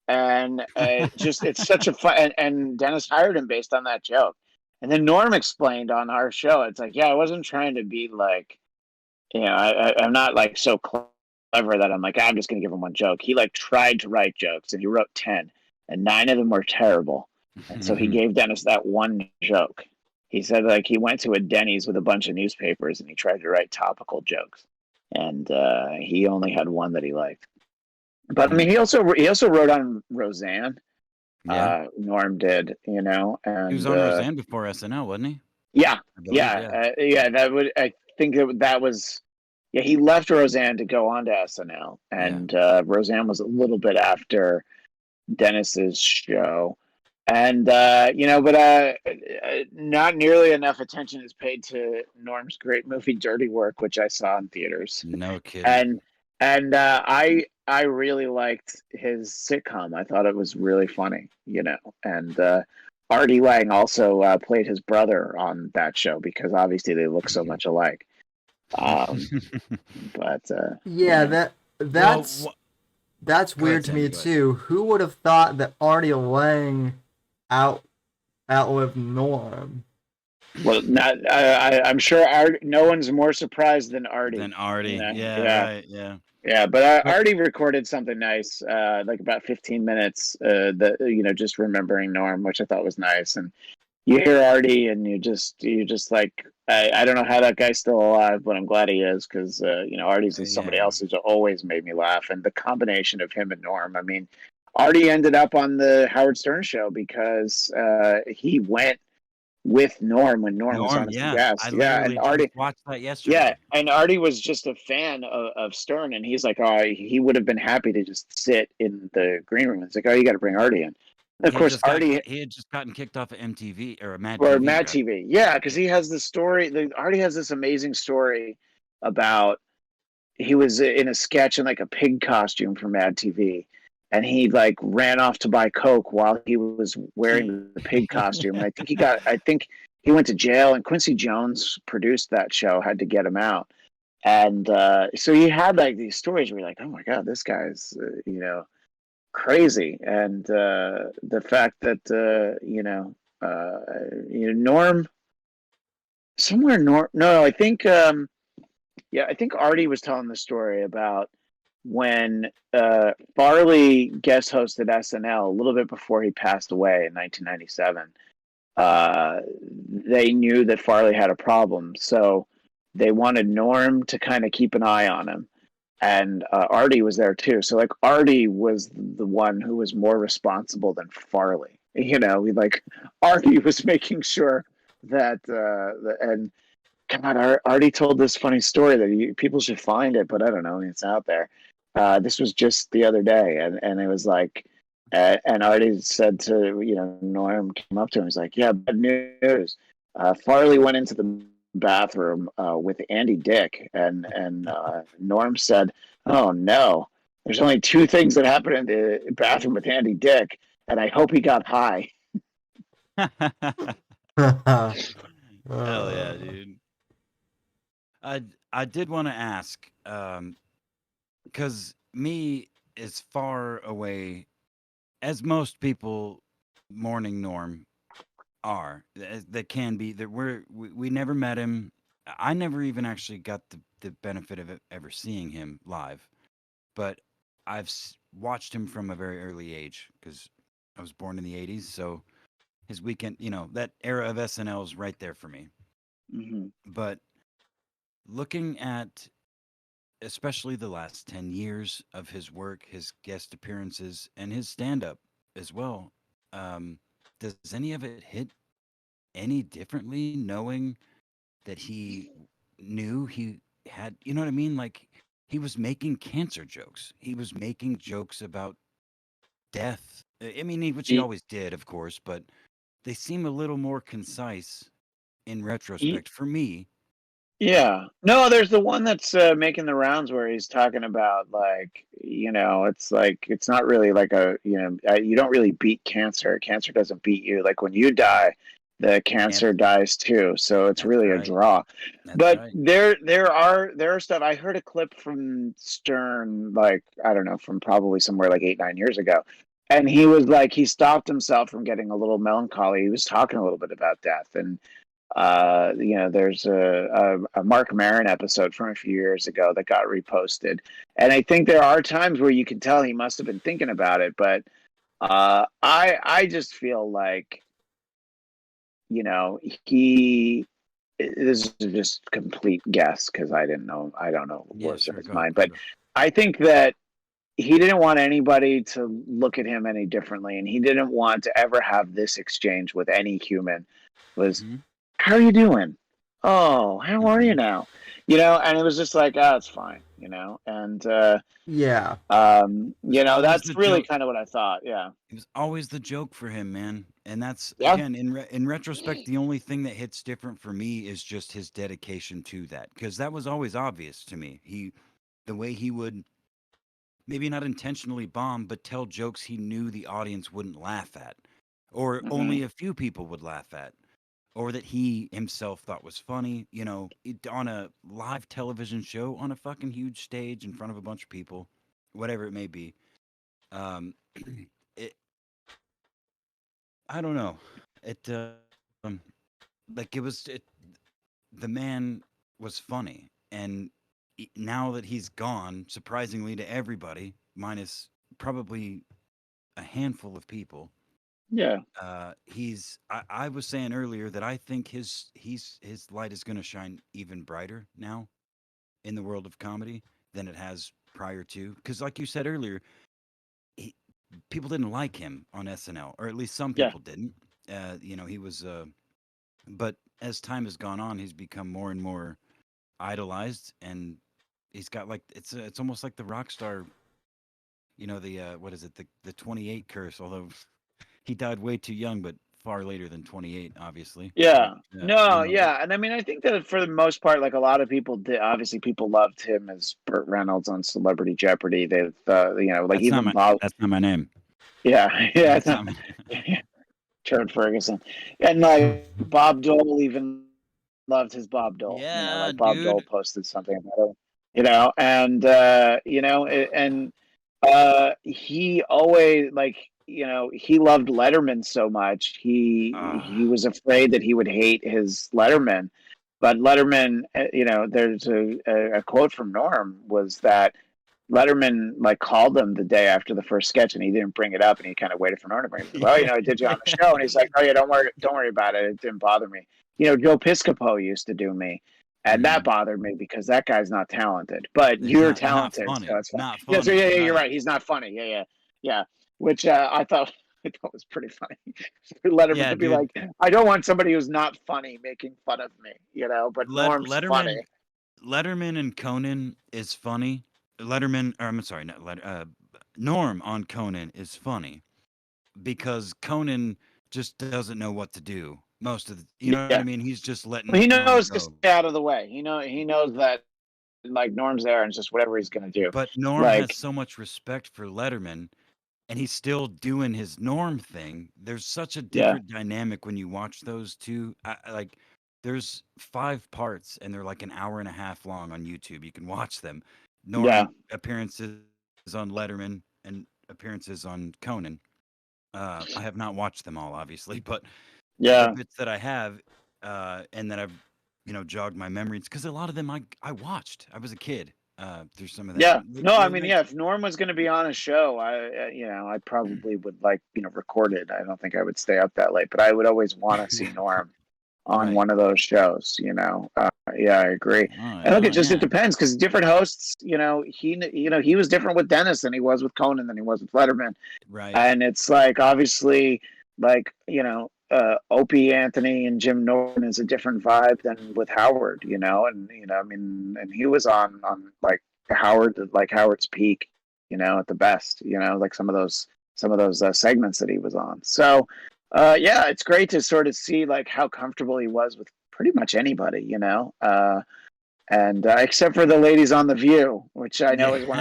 And it's such a fun, and Dennis hired him based on that joke. And then Norm explained on our show, it's like, yeah, I wasn't trying to be like, I'm not like so clever that I'm like, I'm just going to give him one joke. He like tried to write jokes and he wrote 10 and 9 of them were terrible. And so he gave Dennis that one joke. He said like he went to a Denny's with a bunch of newspapers and he tried to write topical jokes. And he only had one that he liked. But I mean, he also wrote on Roseanne. Yeah. Norm did, and He was on Roseanne before SNL, wasn't he? Yeah, I believe, yeah. I think that was. Yeah, he left Roseanne to go on to SNL, and Roseanne was a little bit after Dennis's show, and but not nearly enough attention is paid to Norm's great movie Dirty Work, which I saw in theaters. No kidding. And I really liked his sitcom. I thought it was really funny, and Artie Lang also played his brother on that show because obviously they look so much alike. But that's weird to me too. Who would have thought that Artie Lang outlived Norm? Well, I'm sure no one's more surprised than Artie. Right, yeah. Yeah, but Artie recorded something nice, like about 15 minutes, that just remembering Norm, which I thought was nice. And you hear Artie, and you just like, I don't know how that guy's still alive, but I'm glad he is because Artie's somebody else who's always made me laugh, and the combination of him and Norm. I mean, Artie ended up on the Howard Stern show because he went with Norm when Norm was on as a guest. And Artie watched that yesterday. Yeah, and Artie was just a fan of Stern, and he's like, oh, he would have been happy to just sit in the green room. It's like, oh, you got to bring Artie in. And of course, Artie he had just gotten kicked off of MTV or Mad TV. Yeah, because he has the story. Artie has this amazing story about he was in a sketch in like a pig costume for Mad TV. And he like ran off to buy Coke while he was wearing the pig costume. And I think he went to jail, and Quincy Jones produced that show, had to get him out. And so he had like these stories where you're like, oh my God, this guy's, crazy. And the fact that, Norm, I think, I think Artie was telling the story about when Farley guest hosted SNL a little bit before he passed away in 1997. They knew that Farley had a problem, so they wanted Norm to kind of keep an eye on him. And Artie was there too. So like Artie was the one who was more responsible than Farley. Artie was making sure that and God, Artie told this funny story that people should find it, but I don't know, it's out there. This was just the other day, and it was like, and Artie said to Norm came up to him, he's like, yeah, bad news. Farley went into the bathroom with Andy Dick, and Norm said, oh no, there's only 2 things that happened in the bathroom with Andy Dick, and I hope he got high. Hell yeah, dude. I did want to ask, because me as far away as most people mourning Norm are, that can be, that we never met him. I never even actually got the benefit of ever seeing him live, but I've watched him from a very early age because I was born in the 80s, so his weekend, that era of SNL is right there for me. Mm-hmm. But looking at especially the last 10 years of his work, his guest appearances, and his stand-up as well, does any of it hit any differently, knowing that he knew he had, you know what I mean? Like, he was making cancer jokes. He was making jokes about death. I mean, which he Y- always did, of course, but they seem a little more concise in y- retrospect for me. Yeah. No, there's the one that's making the rounds where he's talking about like, it's like it's not really like you don't really beat cancer. Cancer doesn't beat you. Like when you die, the cancer dies too. So it's That's really a right. draw. That's But right. there are stuff. I heard a clip from Stern, like I don't know, from probably somewhere like 8-9 years ago. And he was like, he stopped himself from getting a little melancholy. He was talking a little bit about death, and there's a Mark Maron episode from a few years ago that got reposted, and I think there are times where you can tell he must have been thinking about it, but I just feel like he this is just complete guess because I don't know what Yeah, was in sure. his Go ahead. mind, but I think that he didn't want anybody to look at him any differently, and he didn't want to ever have this exchange with any human. Was Mm-hmm. How are you doing? Oh, how are you Mm-hmm. now? And it was just like, oh, it's fine, and Yeah. It was always the that's really joke. kind of what I thought. Yeah. It was always the joke for him, man. And that's Yeah. again in retrospect, the only thing that hits different for me is just his dedication to that, because that was always obvious to me. The way he would maybe not intentionally bomb, but tell jokes he knew the audience wouldn't laugh at, or Hmm. only a few people would laugh at, or that he himself thought was funny. On a live television show on a fucking huge stage in front of a bunch of people, whatever it may be. Um, it I don't know. It um, like it was it, the man was funny, and now that he's gone, surprisingly to everybody, minus probably a handful of people, Yeah. I was saying earlier that I think his light is going to shine even brighter now in the world of comedy than it has prior to, because like you said earlier, he, people didn't like him on SNL, or at least some Yeah. people didn't. He was but as time has gone on, he's become more and more idolized, and he's got like it's almost like the rock star. The what is it, the 28 curse? Although he died way too young, but far later than 28, obviously. Yeah. But, No, yeah. And I mean, I think that for the most part, like a lot of people did, obviously people loved him as Burt Reynolds on Celebrity Jeopardy. They've, like that's not even my Bob. that's not my name. Yeah. Yeah. That's not my Turd Ferguson. And like Bob Dole even loved his Bob Dole. Yeah, Like Bob Dole dude. posted something about it. And he always like he loved Letterman so much. He Ah, was afraid that he would hate his Letterman, but Letterman, there's a quote from Norm was that Letterman like called him the day after the first sketch, and he didn't bring it up, and he kind of waited for Norm to bring it up. Well, I did you on the show, and he's like, oh yeah, don't worry about it. It didn't bother me. Joe Piscopo used to do me, and that mm. bothered me because that guy's not talented, but He's you're not talented, so funny. it's fine. Not Yeah, so funny. yeah, you're Right. right. He's not funny. Yeah. Which I thought was pretty funny for Letterman Yeah, to be dude. like, I don't want somebody who's not funny making fun of me, but Norm's Letterman funny. Letterman and Conan is funny. Letterman, or I'm sorry, not Norm on Conan is funny because Conan just doesn't know what to do most of the. You know what I Yeah. mean? He's just Well, letting he Norm knows to go. stay out of the way. He knows that like Norm's there and it's just whatever he's gonna do. But Norm has Like, so much respect for Letterman, and he's still doing his Norm thing. There's such a yeah, different dynamic when you watch those two. Like, there's 5 parts, and they're like an hour and a half long on YouTube. You can watch them. yeah, Norm appearances on Letterman and appearances on Conan. I have not watched them all, obviously, but the yeah, bits that I have, and that I've, jogged my memories, because a lot of them I watched. I was a kid through some of that. yeah. No, I mean, Like, yeah. If Norm was gonna be on a show, I probably would like record it. I don't think I would stay up that late, but I would always want to see Norm on right. one of those shows. Yeah, I agree. And look, Oh, it yeah. depends because different hosts. He was different with Dennis than he was with Conan than he was with Letterman. Right. And it's like obviously like Opie Anthony and Jim Norton is a different vibe than with Howard, and I mean, and he was on like Howard's peak, at the best, like some of those segments that he was on. So, yeah, it's great to sort of see like how comfortable he was with pretty much anybody, and except for the ladies on The View, which I know is one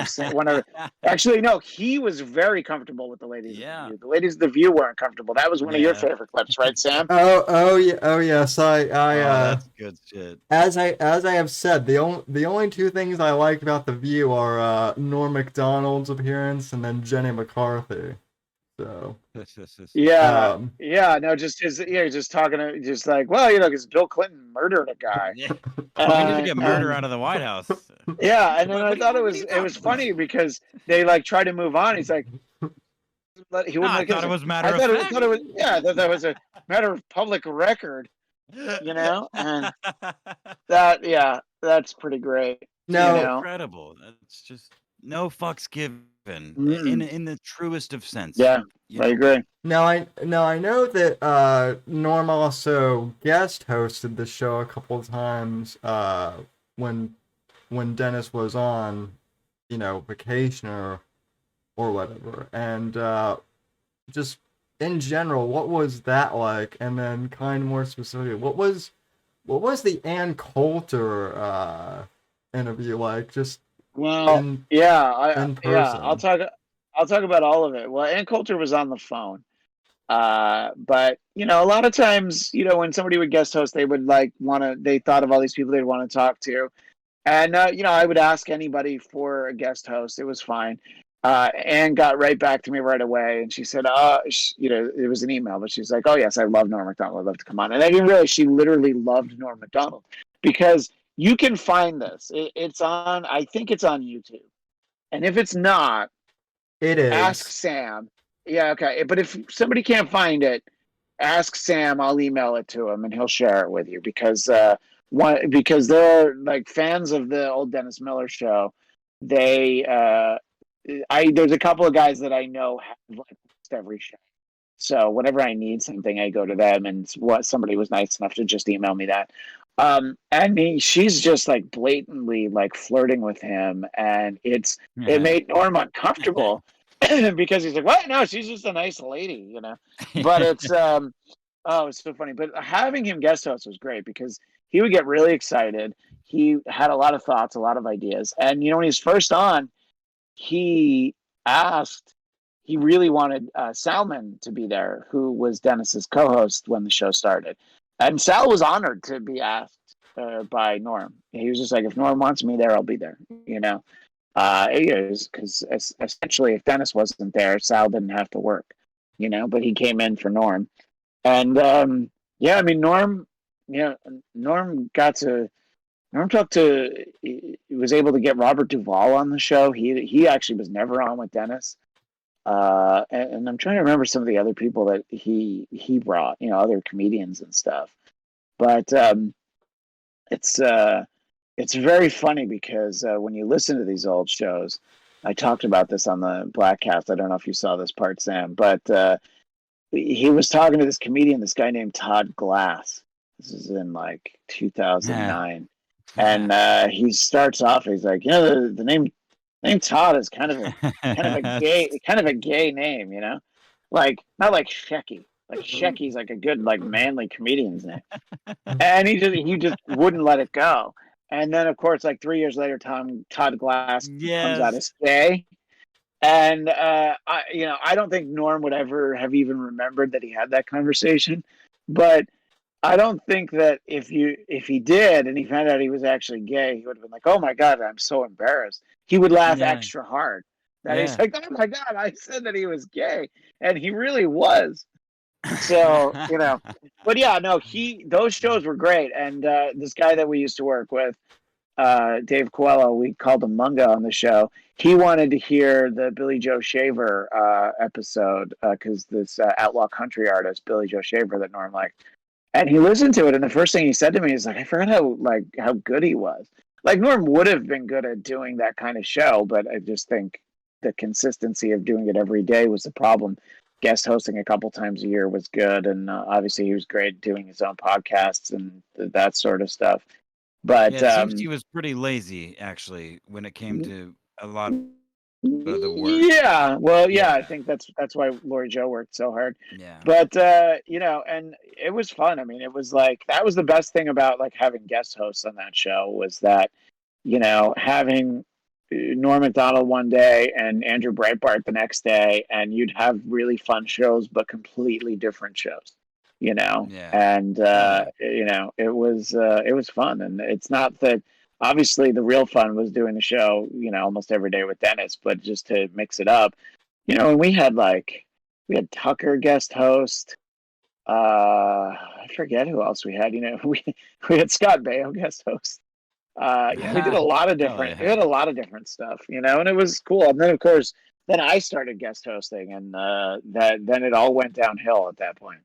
of. Actually, no, he was very comfortable with the ladies of The View. The ladies of The View weren't comfortable. That was one of your favorite clips, right, Sam? Oh yes. That's good shit. As I have said, the only two things I like about The View are Norm McDonald's appearance and then Jenny McCarthy. So no, just just talking, just like, well, because Bill Clinton murdered a guy. Yeah. We need to get murder out of the White House. Yeah, and then I thought it was funny because they like tried to move on. He's like, he wouldn't. I thought it was matter of fact. I thought that was a matter of public record. And that's pretty great. No, incredible. That's just no fucks given in the truest of sense. Yeah, I agree. Now I know that Norm also guest hosted the show a couple of times when Dennis was on, vacation or whatever, and just in general, what was that like? And then kind of more specifically, what was the Ann Coulter interview like? Just I'll talk about all of it. Well, Ann Coulter was on the phone. But a lot of times, when somebody would guest host, they would they thought of all these people they'd want to talk to. And, I would ask anybody for a guest host. It was fine. Ann got right back to me right away. And she said, it was an email, but she's like, oh yes, I love Norm McDonald. I'd love to come on. And I didn't realize she literally loved Norm McDonald, because you can find this. I think it's on YouTube. And if it's not, it is. Ask Sam. Yeah, okay. But if somebody can't find it, ask Sam. I'll email it to him and he'll share it with you, because they're like fans of the old Dennis Miller show. There's a couple of guys that I know have like every show. So whenever I need something, I go to them, and somebody was nice enough to just email me that. She's just like blatantly like flirting with him, and it made Norm uncomfortable because he's like, what? No, she's just a nice lady, But it's it's so funny. But having him guest host was great, because he would get really excited. He had a lot of thoughts, a lot of ideas, and when he was first on, he really wanted Salman to be there, who was Dennis's co-host when the show started. And Sal was honored to be asked by Norm. He was just like, if Norm wants me there, I'll be there, because essentially if Dennis wasn't there, Sal didn't have to work, but he came in for Norm. And Norm was able to get Robert Duvall on the show. He actually was never on with Dennis. And I'm trying to remember some of the other people that he brought, other comedians and stuff. But it's very funny, because when you listen to these old shows, I talked about this on the BladtCast. I don't know if you saw this part, Sam, but he was talking to this comedian, this guy named Todd Glass. This is in like 2009, and he starts off. He's like, the name Todd is kind of a gay name, like not like Shecky. Like Shecky's like a good like manly comedian's name, and he just wouldn't let it go. And then of course, like 3 years later, Todd Glass comes out as gay, and I don't think Norm would ever have even remembered that he had that conversation, but I don't think that if he did and he found out he was actually gay, he would have been like, oh my God, I'm so embarrassed. He would laugh extra hard. He's like, oh my God, I said that he was gay. And he really was. So, but yeah, no, those shows were great. And this guy that we used to work with, Dave Coelho, we called him Munga on the show. He wanted to hear the Billy Joe Shaver episode, because this outlaw country artist, Billy Joe Shaver, that Norm liked. And he listened to it, and the first thing he said to me is like, I forgot how good he was. Like, Norm would have been good at doing that kind of show, but I just think the consistency of doing it every day was the problem. Guest hosting a couple times a year was good, and obviously he was great at doing his own podcasts and that sort of stuff. But Yeah, it seems he was pretty lazy, actually, when it came to a lot of the work. yeah, well, yeah, Yeah. I think that's why Lori Joe worked so hard. Yeah. But and it was fun. I mean, it was like that was the best thing about like having guest hosts on that show was that having Norm McDonald one day and Andrew Breitbart the next day, and you'd have really fun shows, but completely different shows. Yeah. And Yeah. it was fun, and it's not that. Obviously, the real fun was doing the show, almost every day with Dennis, but just to mix it up, and we had Tucker guest host. I forget who else we had. We had Scott Baio guest host. We did a lot of Hell different. We yeah. had a lot of different stuff, and it was cool. And then of course, then I started guest hosting, and then it all went downhill at that point.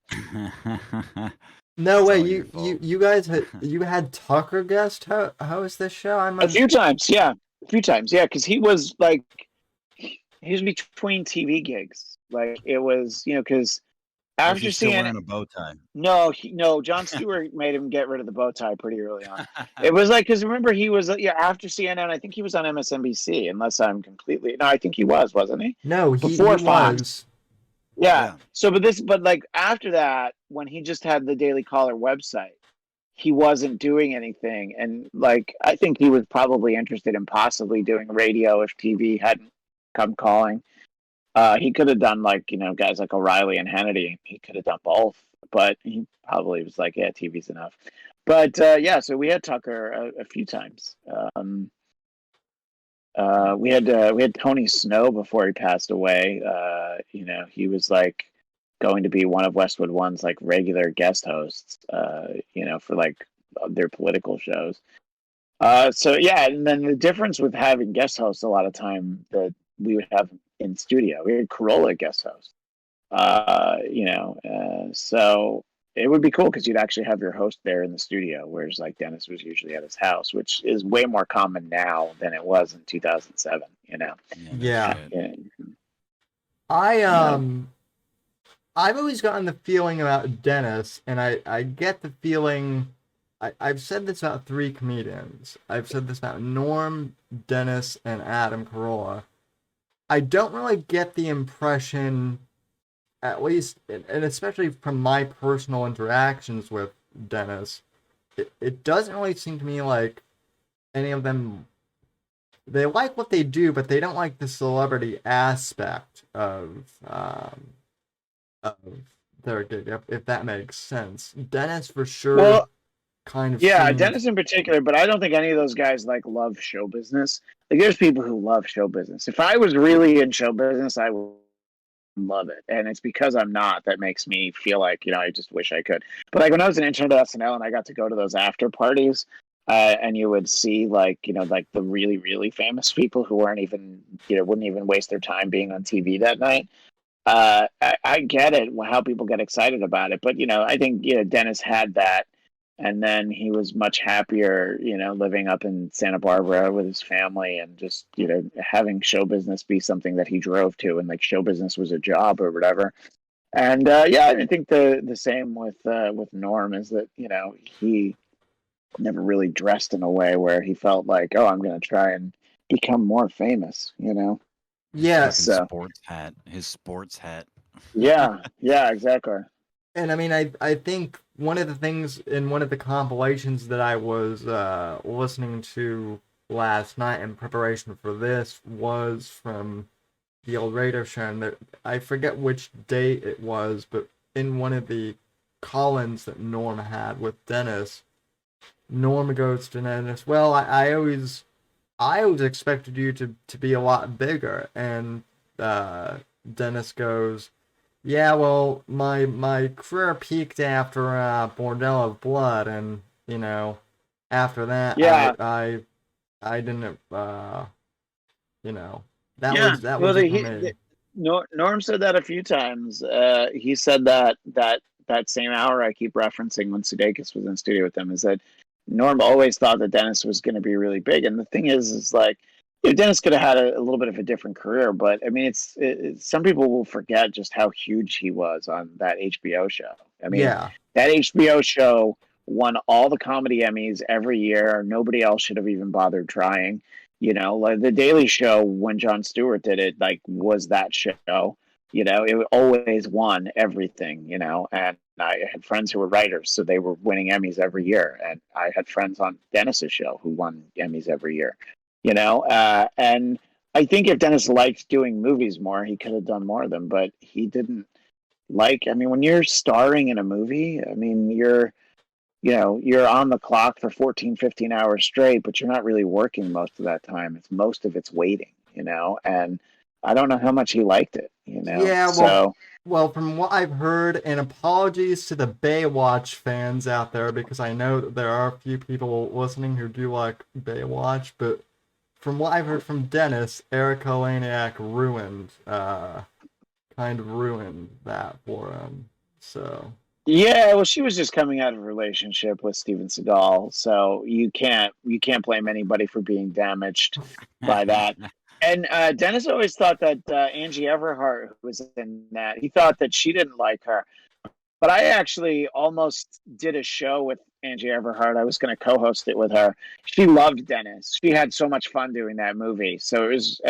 No It's way, all your fault. you guys had Tucker guest host this show? A few times, yeah, because he was between TV gigs. Like it was, because Was after he still CNN, wearing a bow tie? no, Jon Stewart made him get rid of the bow tie pretty early on. It was like, because remember he was after CNN, I think he was on MSNBC, unless I'm completely no, I think he wasn't he? No, Before he Fox. was. Yeah. So, but like after that, when he just had the Daily Caller website, he wasn't doing anything, and like I think he was probably interested in possibly doing radio if TV hadn't come calling. He could have done guys like O'Reilly and Hannity. He could have done both, but he probably was like, yeah, TV's enough. But so we had Tucker a few times. We had Tony Snow before he passed away. He was like going to be one of Westwood One's like regular guest hosts. For like their political shows. And then the difference with having guest hosts a lot of time that we would have in studio, we had Corolla guest host. So it would be cool because you'd actually have your host there in the studio, whereas like Dennis was usually at his house, which is way more common now than it was in 2007. Yeah. Yeah. I've always gotten the feeling about Dennis, and I get the feeling. I've said this about 3 comedians. I've said this about Norm, Dennis, and Adam Carolla. I don't really get the impression, at least, and especially from my personal interactions with Dennis, it doesn't really seem to me like any of them, they like what they do, but they don't like the celebrity aspect of their gig, if that makes sense. Dennis, for sure, Well, kind of yeah, Dennis in particular, but I don't think any of those guys like love show business. Like there's people who love show business. If I was really in show business, I would love it, and it's because I'm not that makes me feel like I just wish I could. But like when I was an intern at SNL and I got to go to those after parties, and you would see like the really really famous people who weren't even wouldn't even waste their time being on TV that night. I get it how people get excited about it, but I think Dennis had that. And then he was much happier, living up in Santa Barbara with his family and just, having show business be something that he drove to, and like show business was a job or whatever. And I think the same with Norm is that, he never really dressed in a way where he felt like, oh, I'm going to try and become more famous, Yeah. His sports hat. Yeah, exactly. And I mean, I think one of the things in one of the compilations that I was listening to last night in preparation for this was from the old radio show, and I forget which date it was, but in one of the call-ins that Norm had with Dennis, Norm goes to Dennis, well, I always expected you to be a lot bigger, and Dennis goes, yeah, well, my career peaked after Bordello of Blood, and after that, Yeah. I didn't, that Yeah. was it Well, for me. Norm said that a few times. He said that same hour I keep referencing when Sudeikis was in studio with them is that Norm always thought that Dennis was going to be really big, and the thing is like. Dennis could have had a little bit of a different career, but I mean, it's some people will forget just how huge he was on that HBO show. I mean, Yeah. that HBO show won all the comedy Emmys every year. Nobody else should have even bothered trying. You know, like The Daily Show when Jon Stewart did it, like was that show. You know, it always won everything. You know, and I had friends who were writers, so they were winning Emmys every year. And I had friends on Dennis's show who won Emmys every year. You know, and I think if Dennis liked doing movies more, he could have done more of them, but he didn't like. I mean, when you're starring in a movie, I mean, you're on the clock for 14, 15 hours straight, but you're not really working most of that time. Most of it's waiting, you know, and I don't know how much he liked it, you know. Yeah, So well, from what I've heard, and apologies to the Baywatch fans out there, because I know that there are a few people listening who do like Baywatch, but from what I've heard from Dennis, Erica Laniak kind of ruined that for him. So yeah, well, she was just coming out of a relationship with Steven Seagal, so you can't blame anybody for being damaged by that. And Dennis always thought that Angie Everhart, who was in that, he thought that she didn't like her. But I actually almost did a show with Angie Everhart. I was going to co-host it with her. She loved Dennis. She had so much fun doing that movie. So it was,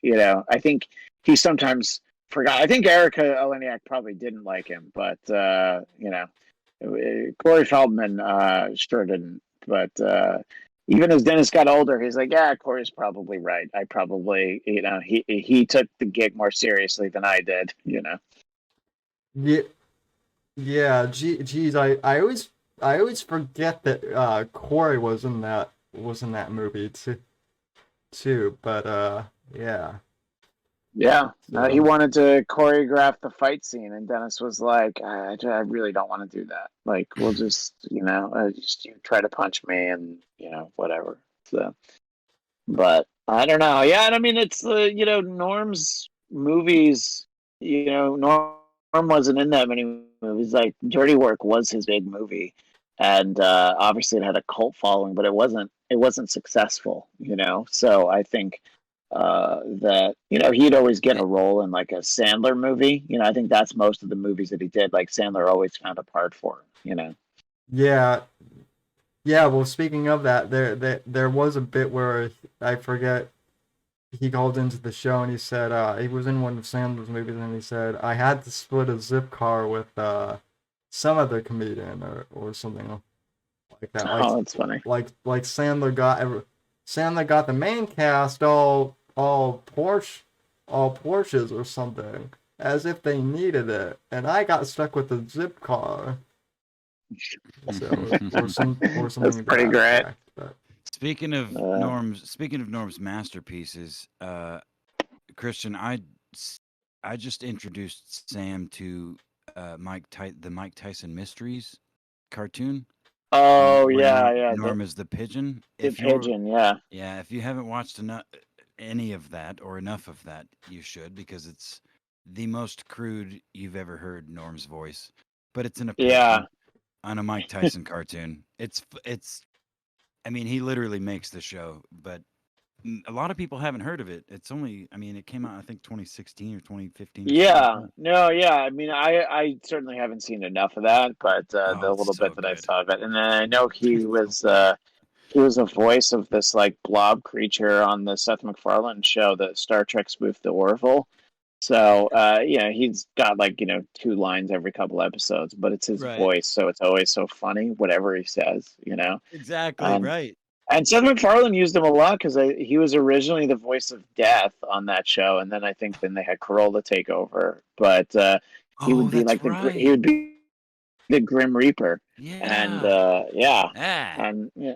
you know, I think he sometimes forgot. I think Erica Eleniak probably didn't like him, but you know, Corey Feldman sure didn't. But even as Dennis got older, he's like, yeah, Corey's probably right. I probably, you know, he took the gig more seriously than I did. You know. yeah, yeah. Geez, I always forget that Corey was in that movie too. But yeah. Yeah, he So, wanted to choreograph the fight scene, and Dennis was like, I really don't want to do that. Like, we'll just, you know, just you try to punch me and, you know, whatever. So, but I don't know. Yeah, and I mean, it's, you know, Norm's movies, you know, Norm wasn't in that many movies. Like, Dirty Work was his big movie. And obviously it had a cult following, but it wasn't successful, you know? So I think that you know he'd always get a role in like a Sandler movie. You know, I think that's most of the movies that he did. Like Sandler always found a part for him. You know. yeah, yeah. Well, speaking of that, there was a bit where I forget he called into the show and he said he was in one of Sandler's movies and he said I had to split a zip car with some other comedian or something like that. Oh, that's funny. Like Sandler got the main cast all Porsches or something, as if they needed it, and I got stuck with the zip car. So, or something. That's pretty great. But, Speaking of Norm's masterpieces, Christian, I just introduced Sam to the Mike Tyson Mysteries cartoon. Oh where yeah. Norm is the pigeon. The pigeon, yeah. Yeah, if you haven't watched any of that or enough of that, you should, because it's the most crude you've ever heard Norm's voice. But it's in a pigeon on a Mike Tyson cartoon. It's I mean, he literally makes the show, but a lot of people haven't heard of it. It's only, I mean, it came out I think 2016 or 2015. Yeah, no, yeah. I mean, I certainly haven't seen enough of that, but the little so bit that I good. saw of it, and then I know he was a voice of this like blob creature on the Seth MacFarlane show, the Star Trek spoof, The Orville. So yeah, he's got like 2 lines every couple episodes, but it's his voice, so it's always so funny whatever he says. Exactly right. And Seth MacFarlane used him a lot because he was originally the voice of Death on that show, and then I think they had Corolla take over. But he would be like he would be the Grim Reaper. Yeah. And and yeah,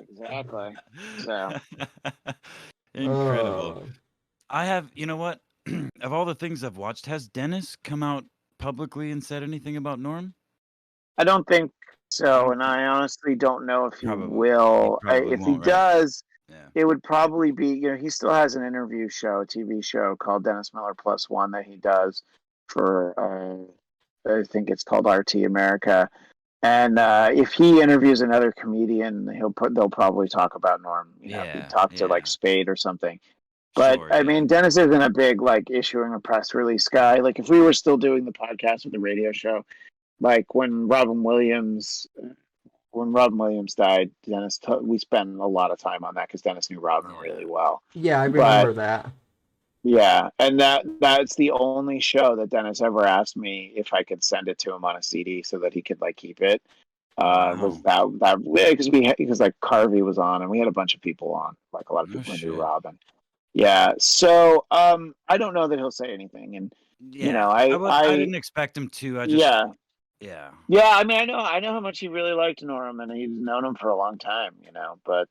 exactly. So incredible. I have, you know what? Of all the things I've watched, has Dennis come out publicly and said anything about Norm? I don't think so, and I honestly don't know if he will. If he does, it would probably be, he still has an interview show, a TV show called Dennis Miller Plus One that he does for, I think it's called RT America. And if he interviews another comedian, they'll probably talk about Norm. He'd talk to like Spade or something. But I mean, Dennis isn't a big like issuing a press release guy. Like if we were still doing the podcast or the radio show, Like when Robin Williams died, we spent a lot of time on that because Dennis knew Robin really well. Yeah, I But remember that. yeah, and that's the only show that Dennis ever asked me if I could send it to him on a CD so that he could like keep it. Was that because like Carvey was on and we had a bunch of people on, like a lot of No people who knew shit. Robin. Yeah, so I don't know that he'll say anything, and you know, I didn't expect him to. I just yeah. I mean, I know how much he really liked Norm, and he's known him for a long time, you know, but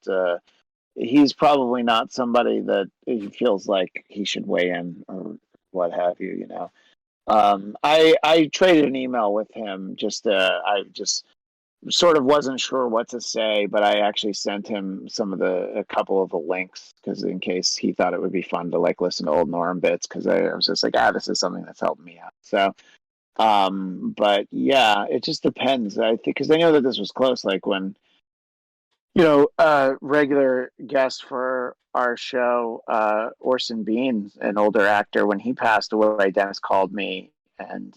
he's probably not somebody that he feels like he should weigh in or what have you, you know. I traded an email with him. I just sort of wasn't sure what to say, but I actually sent him a couple of the links because in case he thought it would be fun to like listen to old Norm bits, because I was just like, this is something that's helped me out. So, but yeah, it just depends. I think because I know that this was close, like when regular guest for our show, Orson Bean, an older actor, when he passed away, Dennis called me and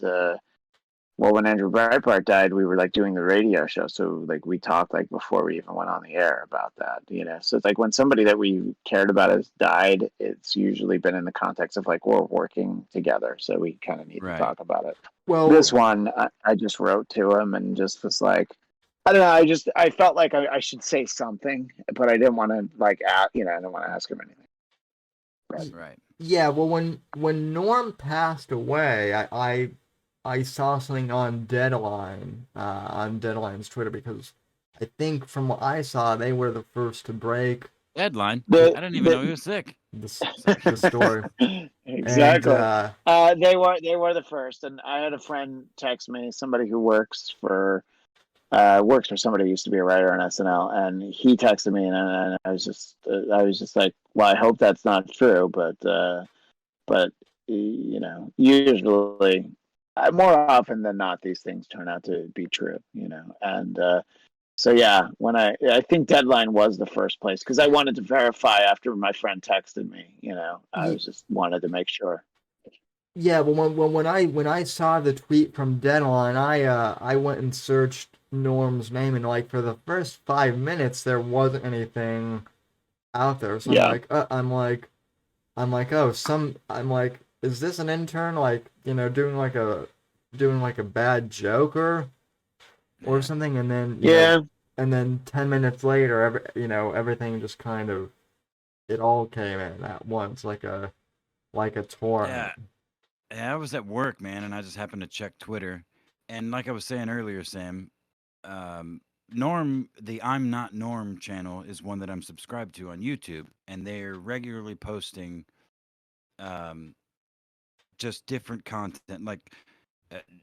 when Andrew Breitbart died, we were like doing the radio show. So like we talked like before we even went on the air about that, you know. So it's like when somebody that we cared about has died, it's usually been in the context of like we're working together. So we kind of need to talk about it. Well, this one, I just wrote to him and just was like, I don't know. I felt like I should say something, but I didn't want to like, I didn't want to ask him anything. Right. Yeah. Well, when Norm passed away, I saw something on Deadline's Twitter, because I think from what I saw, they were the first to break Deadline. I didn't even know he was sick. The story. Exactly. And, they were the first, and I had a friend text me, somebody who works for somebody who used to be a writer on SNL, and he texted me, and I was just like, well, I hope that's not true, but you know, usually, more often than not, these things turn out to be true, you know, and so yeah, when I think Deadline was the first place because I wanted to verify after my friend texted me, you know, I was just wanted to make sure. Yeah, well, when I saw the tweet from Deadline, I went and searched Norm's name, and like for the first 5 minutes, there wasn't anything out there. So I'm like, is this an intern like doing like a bad joke or something? And then and then 10 minutes later, everything just kind of it all came in at once like a torrent. Yeah. I was at work, man, and I just happened to check Twitter. And like I was saying earlier, Sam, Norm, the I'm Not Norm channel is one that I'm subscribed to on YouTube, and they're regularly posting just different content. Like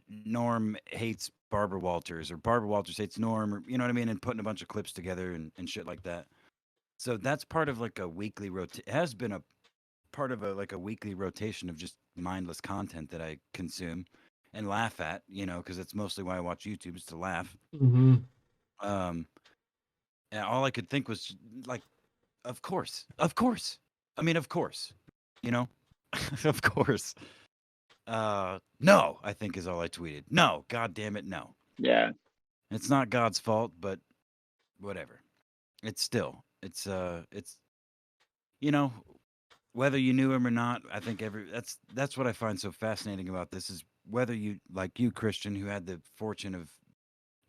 Norm hates Barbara Walters, or Barbara Walters hates Norm, or you know what I mean, and putting a bunch of clips together and shit like that. So that's part of like a weekly It has been a part of a weekly rotation of just mindless content that I consume and laugh at, because it's mostly why I watch YouTube, is to laugh. Mm-hmm. And all I could think was like, of course. I mean, of course, of course. No, I think is all I tweeted. No, God damn it, no. Yeah. It's not God's fault, but whatever. It's whether you knew him or not, I think that's what I find so fascinating about this, is whether you, like you, Christian, who had the fortune of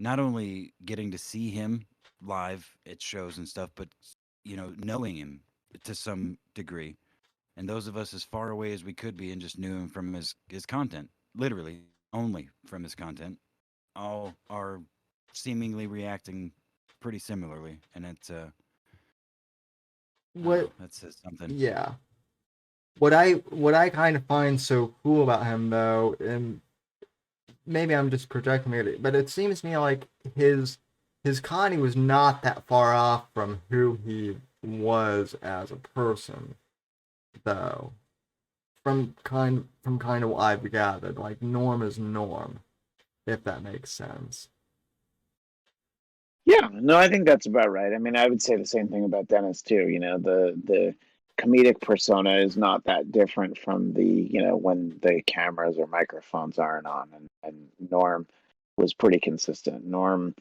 not only getting to see him live at shows and stuff, but knowing him to some degree, and those of us as far away as we could be and just knew him from his content, literally only from his content, all are seemingly reacting pretty similarly, and it's that says something. Yeah. What I kind of find so cool about him, though, and maybe I'm just projecting it, but it seems to me like his comedy was not that far off from who he was as a person, though. From kind of what I've gathered, like Norm is Norm, if that makes sense. Yeah, no, I think that's about right. I mean, I would say the same thing about Dennis too. You know, the comedic persona is not that different from the when the cameras or microphones aren't on, and Norm was pretty consistent. Norm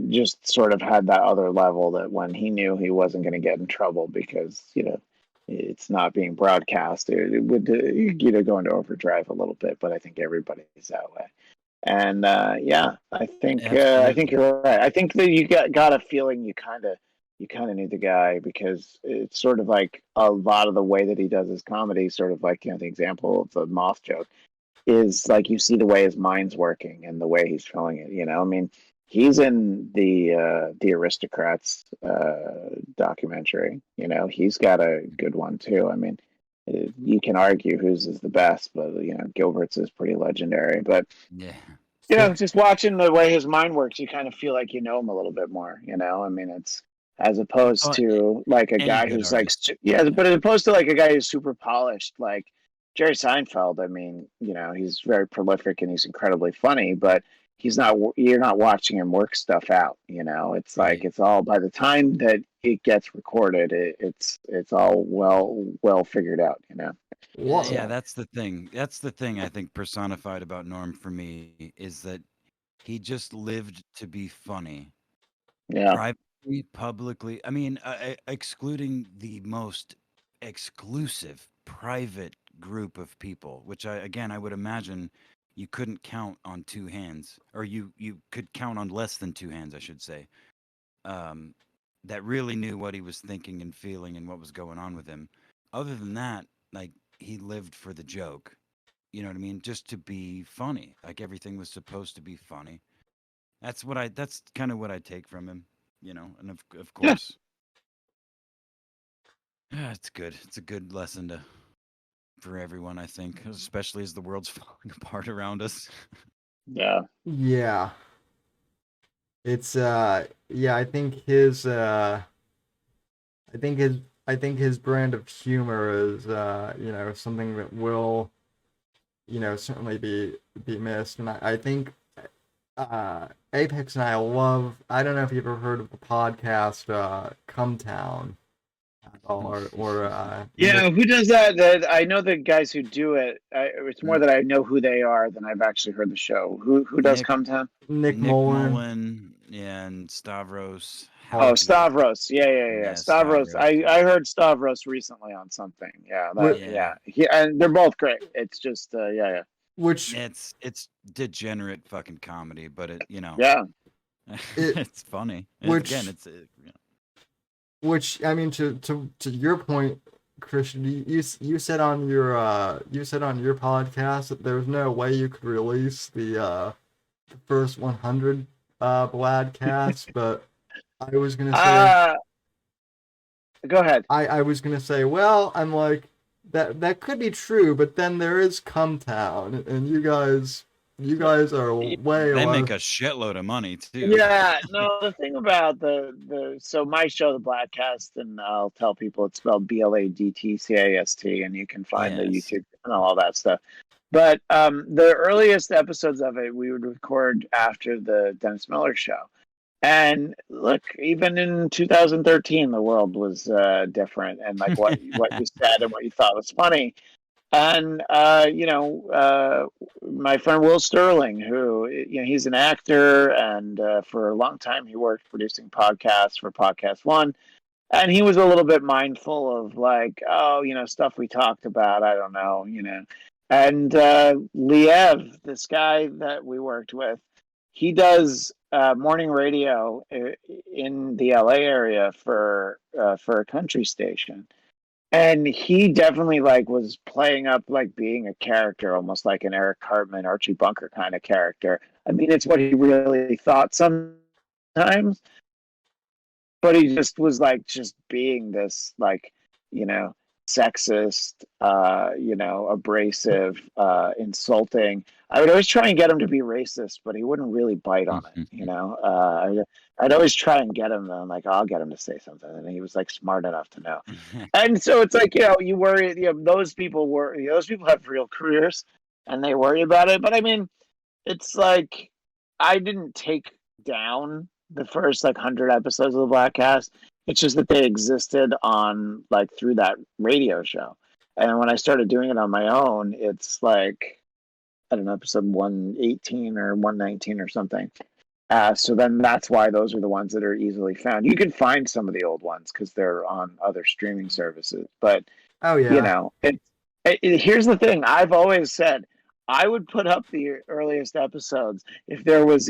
just sort of had that other level that when he knew he wasn't going to get in trouble because, it's not being broadcast, it would go into overdrive a little bit, but I think everybody's that way. And I think you're right. I think that you got a feeling you kind of knew the guy because it's sort of like a lot of the way that he does his comedy, sort of like the example of the Moth joke is like you see the way his mind's working and the way he's filling it. I mean, he's in the Aristocrats documentary. He's got a good one too. I mean, you can argue whose is the best, but Gilbert's is pretty legendary. But just watching the way his mind works, you kind of feel like you know him a little bit more. I mean, it's as opposed to like a guy who's artist. but as opposed to like a guy who's super polished, like Jerry Seinfeld. I mean, he's very prolific and he's incredibly funny, but you're not watching him work stuff out. It's like it's all by the time that it gets recorded, it's all well figured out. Yeah, that's the thing. That's the thing I think personified about Norm for me is that he just lived to be funny. Yeah. Privately, publicly. I mean, excluding the most exclusive private group of people, which I would imagine you couldn't count on two hands, or you could count on less than two hands, I should say. That really knew what he was thinking and feeling and what was going on with him. Other than that, like he lived for the joke. You know what I mean? Just to be funny. Like everything was supposed to be funny. That's kind of what I take from him, and of course. Yeah, it's good. It's a good lesson for everyone, I think, especially as the world's falling apart around us. Yeah. Yeah. It's I think his brand of humor is something that will certainly be missed, and I think Apex and I don't know if you've ever heard of the podcast Come Town or who does that? I know the guys who do it. It's more that I know who they are than I've actually heard the show. Who does Come Town? Nick Mullen and Stavros. Oh, Stavros. Yeah. Stavros. I heard Stavros recently on something. Yeah. And they're both great. It's just Which it's degenerate fucking comedy, but Yeah. it's funny. Which I mean, to your point, Christian, you said on your podcast that there was no way you could release the first 100 BladtCast, but I was gonna say. Go ahead. I was gonna say, well, I'm like that could be true, but then there is Come Town, and you guys are way. They make a shitload of money too. Yeah, no. The thing about so my show, the BladtCast, and I'll tell people it's spelled BladtCast, and you can find the YouTube and all that stuff. But the earliest episodes of it, we would record after the Dennis Miller show. And look, even in 2013, the world was different, and like what you said and what you thought was funny. And my friend Will Sterling, who he's an actor, and for a long time he worked producing podcasts for Podcast One, and he was a little bit mindful of like, stuff we talked about. I don't know, And Liev, this guy that we worked with, he does morning radio in the LA area for a country station. And he definitely like was playing up like being a character, almost like an Eric Cartman, Archie Bunker kind of character. I mean, it's what he really thought sometimes, but he just was like just being this like, sexist, abrasive, insulting. I would always try and get him to be racist, but he wouldn't really bite on it. I'd always try and get him, and like, I'll get him to say something, and he was like smart enough to know. And so it's like, you worry, those people have real careers and they worry about it. But I mean, it's like, I didn't take down the first like 100 episodes of the BladtCast. It's just that they existed on like through that radio show. And when I started doing it on my own, it's like, I don't know, episode 118 or 119 or something. So then that's why those are the ones that are easily found. You can find some of the old ones because they're on other streaming services. But, Oh you yeah. know, here's the thing. I've always said I would put up the earliest episodes if there was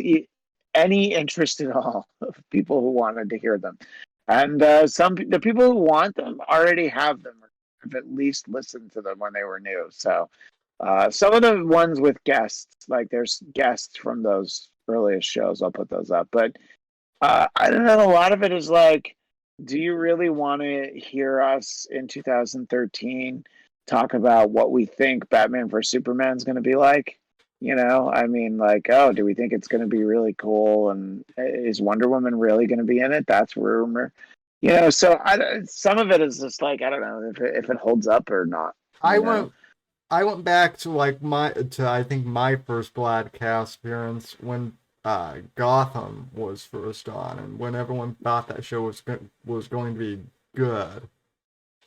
any interest at all of people who wanted to hear them. And the people who want them already have them, or have at least listened to them when they were new. So some of the ones with guests, like there's guests from those earliest shows, I'll put those up. But I don't know, a lot of it is like, do you really want to hear us in 2013 talk about what we think Batman vs Superman is going to be like? You know, I mean, like, oh, do we think it's going to be really cool? And is Wonder Woman really going to be in it? That's rumor. You know, so some of it is just like, I don't know if it holds up or not. I went back to like I think my first BladtCast appearance when Gotham was first on, and when everyone thought that show was going to be good.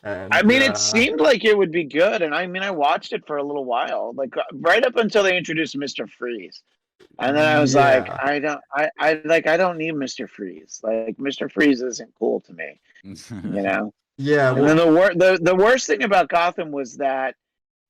And I mean, it seemed like it would be good, and I mean, I watched it for a little while, like right up until they introduced Mr. Freeze, and then I was like, I don't need Mr. Freeze. Like, Mr. Freeze isn't cool to me, you know. Yeah. And then the worst thing about Gotham was that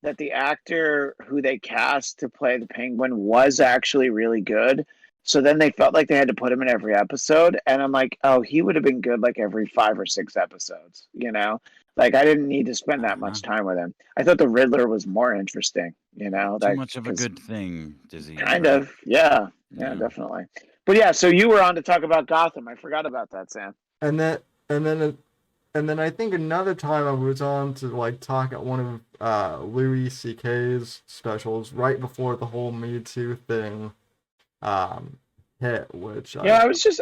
the actor who they cast to play the Penguin was actually really good. So then they felt like they had to put him in every episode. And I'm like, oh, he would have been good like every 5 or 6 episodes, you know? Like, I didn't need to spend that much time with him. I thought the Riddler was more interesting, you know? Too much of a good thing, disease. Kind of, yeah. Yeah, definitely. But yeah, so you were on to talk about Gotham. I forgot about that, Sam. And then I think another time I was on to like talk at one of Louis C.K.'s specials right before the whole Me Too thing hit, which I was just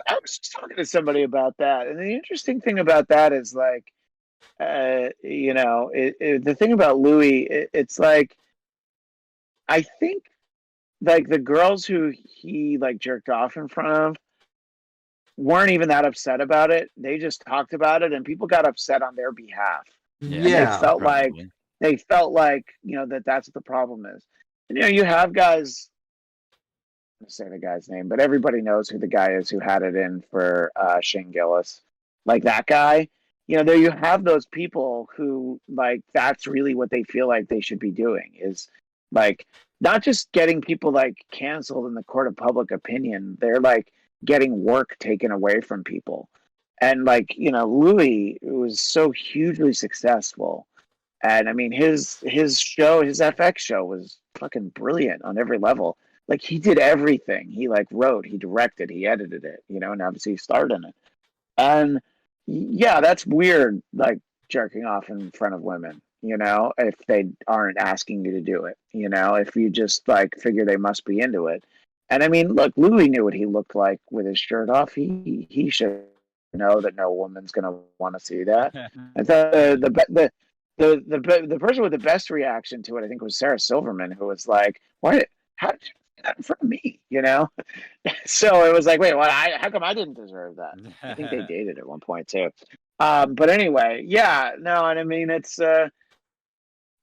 talking to somebody about that, and the interesting thing about that is like, you know, the thing about Louis, it's like, I think like the girls who he like jerked off in front of weren't even that upset about it. They just talked about it, and people got upset on their behalf. Yeah, They felt like, you know, that's what the problem is. And, you know, you have guys. I'm gonna say the guy's name, but everybody knows who the guy is who had it in for Shane Gillis. Like that guy, you know, there you have those people who like that's really what they feel like they should be doing is like not just getting people like canceled in the court of public opinion. They're like getting work taken away from people. And like, you know, Louis was so hugely successful. And I mean his show, his FX show was fucking brilliant on every level. Like he did everything. He like wrote, he directed, he edited it, you know, and obviously he starred in it. And yeah, that's weird, like jerking off in front of women, you know, if they aren't asking you to do it, you know, if you just like figure they must be into it. And I mean, look, Louis knew what he looked like with his shirt off. He should know that no woman's gonna want to see that. I thought the person with the best reaction to it, I think, was Sarah Silverman, who was like, "Why? How did you do that in front of me?" You know. So it was like, wait, what? How come I didn't deserve that? I think they dated at one point too. But anyway, yeah, no, and I mean, it's I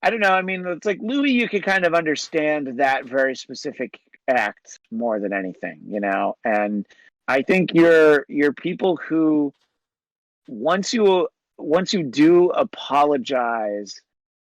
don't know. I mean, it's like Louis, you can kind of understand that very specific act more than anything, you know. And I think you're people who once you do apologize,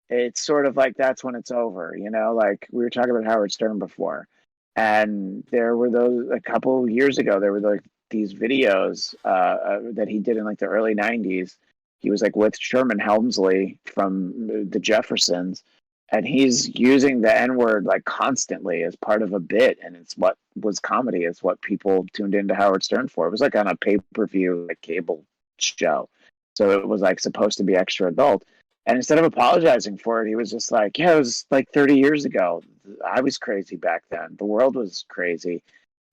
it's sort of like that's when it's over, you know. Like we were talking about Howard Stern before, and there were those a couple years ago. There were like these videos that he did in like the early '90s. He was like with Sherman Helmsley from the Jeffersons, and he's using the N-word like constantly as part of a bit, and it's what was comedy. It's what people tuned into Howard Stern for. It was like on a pay-per-view like cable show, so it was like supposed to be extra adult. And instead of apologizing for it, he was just like, yeah, it was like 30 years ago. I was crazy back then. The world was crazy.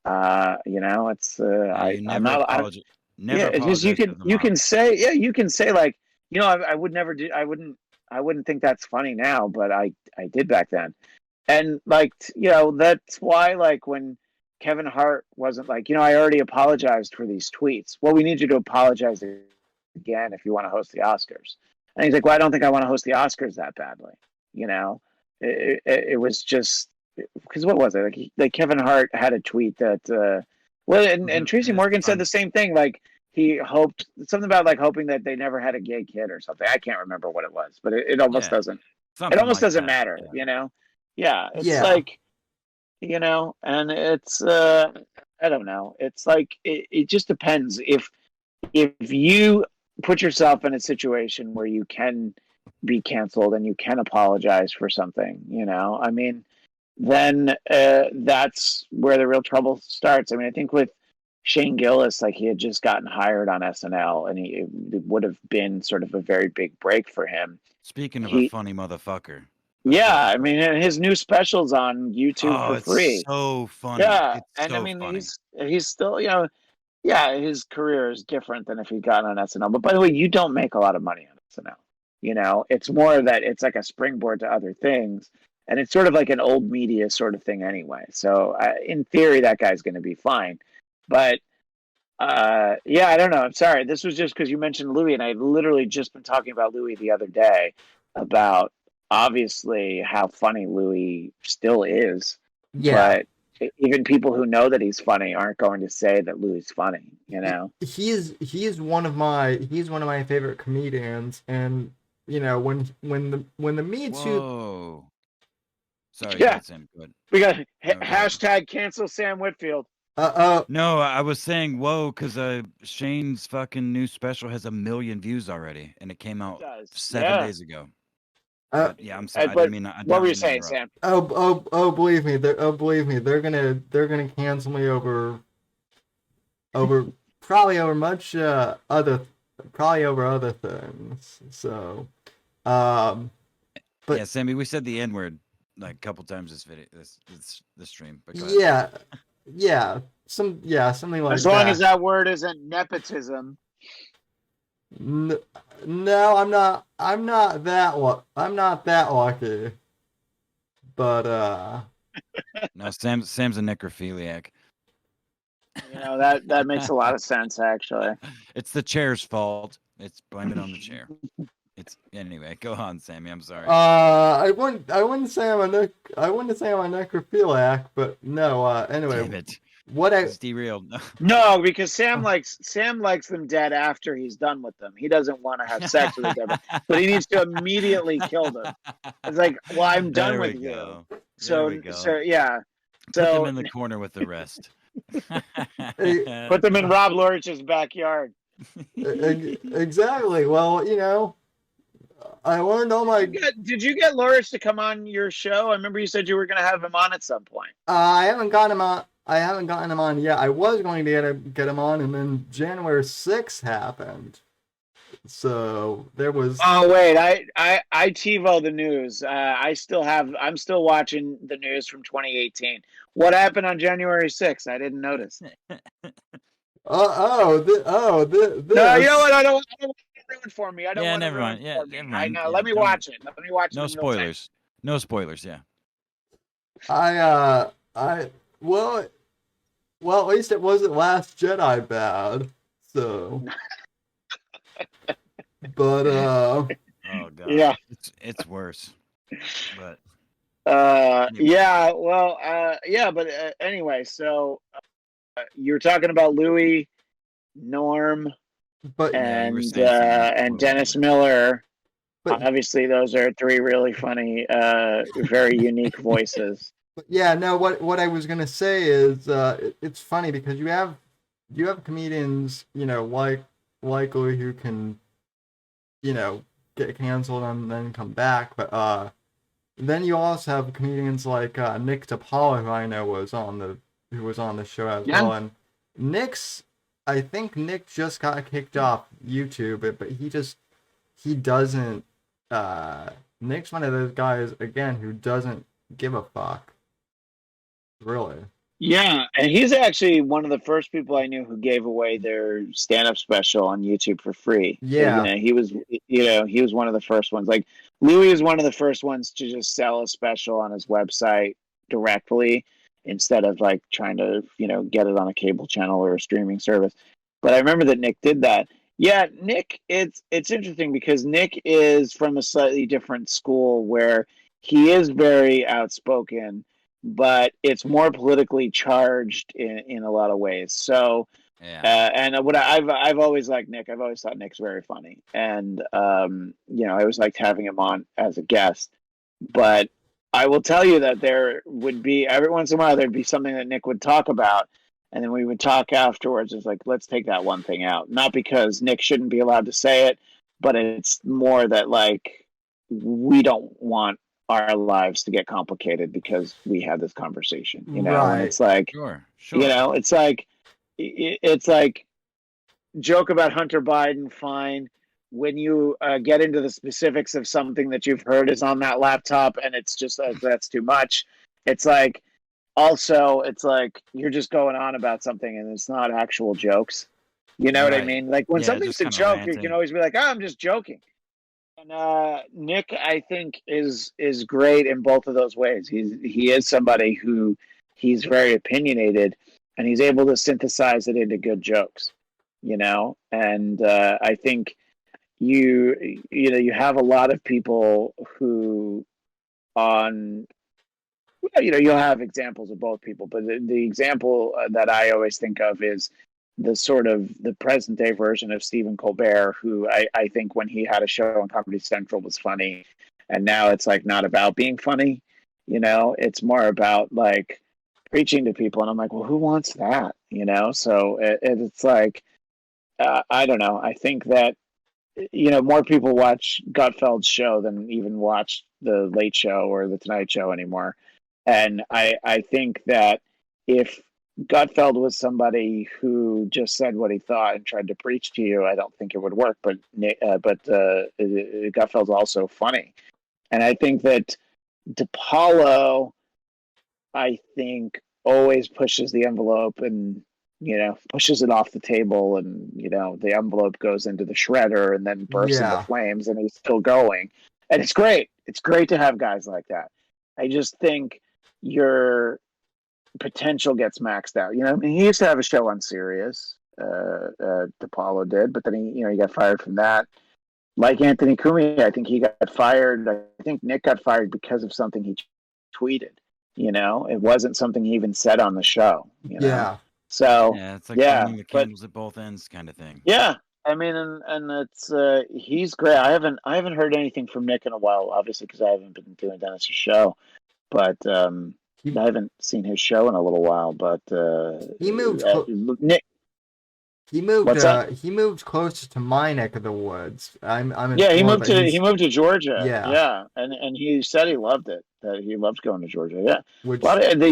You know, it's I'm not. Never it's just you can say like, you know, I would never do. I wouldn't think that's funny now, but I did back then. And like, you know, that's why like when Kevin Hart wasn't like, you know, I already apologized for these tweets. Well, we need you to apologize again if you want to host the Oscars. And he's like, well, I don't think I want to host the Oscars that badly. You know, it was just because what was it? Like Kevin Hart had a tweet that and Tracy Morgan said the same thing. Like he hoped something about like hoping that they never had a gay kid or something. I can't remember what it was, but it almost doesn't. It almost doesn't matter, you know. Yeah, it's like, you know, and it's I don't know. It's like it just depends if you put yourself in a situation where you can be canceled and you can apologize for something, you know. I mean, then that's where the real trouble starts. I mean, I think with Shane Gillis, like he had just gotten hired on SNL, and it would have been sort of a very big break for him. Speaking of a funny motherfucker. Yeah, I mean, his new special's on YouTube for free. It's so funny. Yeah, it's and so I mean, funny. he's still, you know, yeah, his career is different than if he got on SNL. But by the way, you don't make a lot of money on SNL. You know, it's more that it's like a springboard to other things. And it's sort of like an old media sort of thing anyway. So in theory, that guy's going to be fine. But yeah, I don't know. I'm sorry. This was just because you mentioned Louis, and I literally just been talking about Louis the other day about obviously how funny Louis still is. Yeah. But even people who know that he's funny aren't going to say that Louis is funny, you know. He's one of my favorite comedians, and you know when the Me Too. Whoa. Sorry, Yeah. Sam. Good. We got hashtag cancel Sam Whitfield. No, I was saying whoa because Shane's fucking new special has 1 million views already, and it came out 7 days ago. Yeah, I'm sorry. I didn't mean. What were you saying, Sam? Believe me, they're gonna cancel me over probably over other things. So, but yeah, Sammy, we said the N word like a couple times this stream. But something like that. As long as that word isn't nepotism. No, I'm not that lucky. But no, Sam's a necrophiliac. You know, that makes a lot of sense, actually. It's the chair's fault. It's blame it on the chair. It's anyway. Go on, Sammy. I'm sorry. I wouldn't say I'm a necrophiliac, but no. Anyway, damn it. It's derailed. No, because Sam likes them dead after he's done with them. He doesn't want to have sex with them, but he needs to immediately kill them. It's like, well, I'm done with you. So yeah. Put them in the corner with the rest. Put them in Rob Lorich's backyard. Exactly. Well, you know, I learned all my. Did you get Lorich to come on your show? I remember you said you were going to have him on at some point. I haven't gotten him on yet. I was going to get him on, and then January 6th happened. So there was. Oh wait, I TiVo the news. I'm still watching the news from 2018. What happened on January 6th? I didn't notice. This. No, you know what? I don't want to ruin it for me. I don't want to ruin it for me. Never mind. Let me watch it. Let me watch it. No spoilers. No spoilers. Yeah. Well, at least it wasn't Last Jedi bad. So. But oh god. Yeah. It's worse. But yeah, well, yeah, but anyway, so you're talking about Louis, Norm, and Dennis Miller. But, obviously, those are three really funny, very unique voices. But yeah, no. What I was gonna say is, it's funny because you have comedians, you know, like Louis who can, you know, get canceled and then come back, but then you also have comedians like Nick DiPaolo, who I know was on the show as well, and I think Nick just got kicked off YouTube, but he doesn't. Nick's one of those guys again who doesn't give a fuck, really. Yeah, and he's actually one of the first people I knew who gave away their stand-up special on YouTube for free. Yeah, so, he was one of the first ones. Like Louis is one of the first ones to just sell a special on his website directly instead of like trying to, get it on a cable channel or a streaming service. But I remember that Nick did that. Yeah, Nick, it's interesting because Nick is from a slightly different school where he is very outspoken. but it's more politically charged in a lot of ways. So, Yeah. and what I've always liked Nick. I've always thought Nick's very funny, and I always liked having him on as a guest. But I will tell you that there would be every once in a while there'd be something that Nick would talk about, and then we would talk afterwards. It's like, let's take that one thing out, not because Nick shouldn't be allowed to say it, but it's more that like we don't want our lives to get complicated because we had this conversation, and Right. it's like, Sure. it's like joke about Hunter Biden, fine. When you get into the specifics of something that you've heard is on that laptop and it's just that's too much, it's like, also it's like you're just going on about something and it's not actual jokes. You know what I Right. mean? Like when Yeah, something's just a kinda joke, you can ranting. always be like, "Oh, I'm just joking." And Nick, I think, is great in both of those ways. He is somebody who he's very opinionated, and he's able to synthesize it into good jokes. And I think you have a lot of people who on you'll have examples of both people, but the example that I always think of is the sort of the present day version of Stephen Colbert, who I think when he had a show on Comedy Central was funny, and now it's like not about being funny, it's more about like preaching to people, and I'm like, well, who wants that, So it's like I don't know. I think that more people watch Gutfeld's show than even watch the Late Show or the Tonight Show anymore. And I think that if Gutfeld was somebody who just said what he thought and tried to preach to you, I don't think it would work. But Gutfeld's also funny, and I think that DePaulo, I think, always pushes the envelope and pushes it off the table, and the envelope goes into the shredder and then bursts into Yeah. flames, and he's still going, and it's great. It's great to have guys like that. I just think your potential gets maxed out. I mean, he used to have a show on Sirius. DePaulo did, but then he got fired from that. Like Anthony Cumia, I think he got fired. I think Nick got fired because of something he tweeted. It wasn't something he even said on the show. Yeah. So Yeah, it's like burning the candles at both ends kind of thing. Yeah, I mean, and it's he's great. I haven't heard anything from Nick in a while, obviously, because I haven't been doing Dennis' show. But I haven't seen his show in a little while. But He moved. Nick. He moved. What's that? He moved closer to my neck of the woods. He moved to Georgia. Yeah. Yeah, and he said he loved it. That he loved going to Georgia. Yeah, Which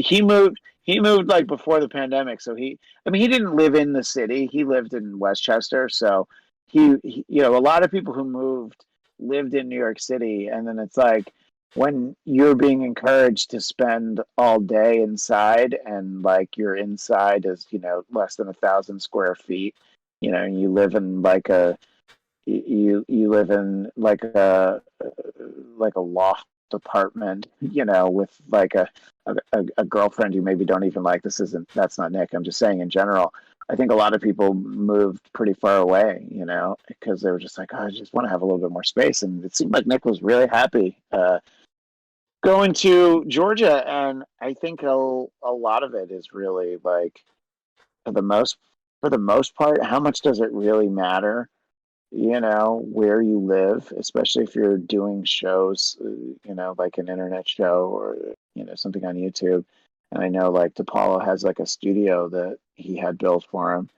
he moved. He moved like before the pandemic, so he didn't live in the city. He lived in Westchester, so he a lot of people who moved lived in New York City, and then it's like when you're being encouraged to spend all day inside, and like your inside is less than 1,000 square feet, and you live in like you live in like a loft apartment, with like a girlfriend you maybe don't even like. That's not Nick. I'm just saying in general. I think a lot of people moved pretty far away, because they were just like, oh, I just want to have a little bit more space. And it seemed like Nick was really happy going to Georgia. And I think a lot of it is really like, for the most part, how much does it really matter? Where you live, especially if you're doing shows, like an internet show or, something on YouTube. And I know like DePaulo has like a studio that he had built for him.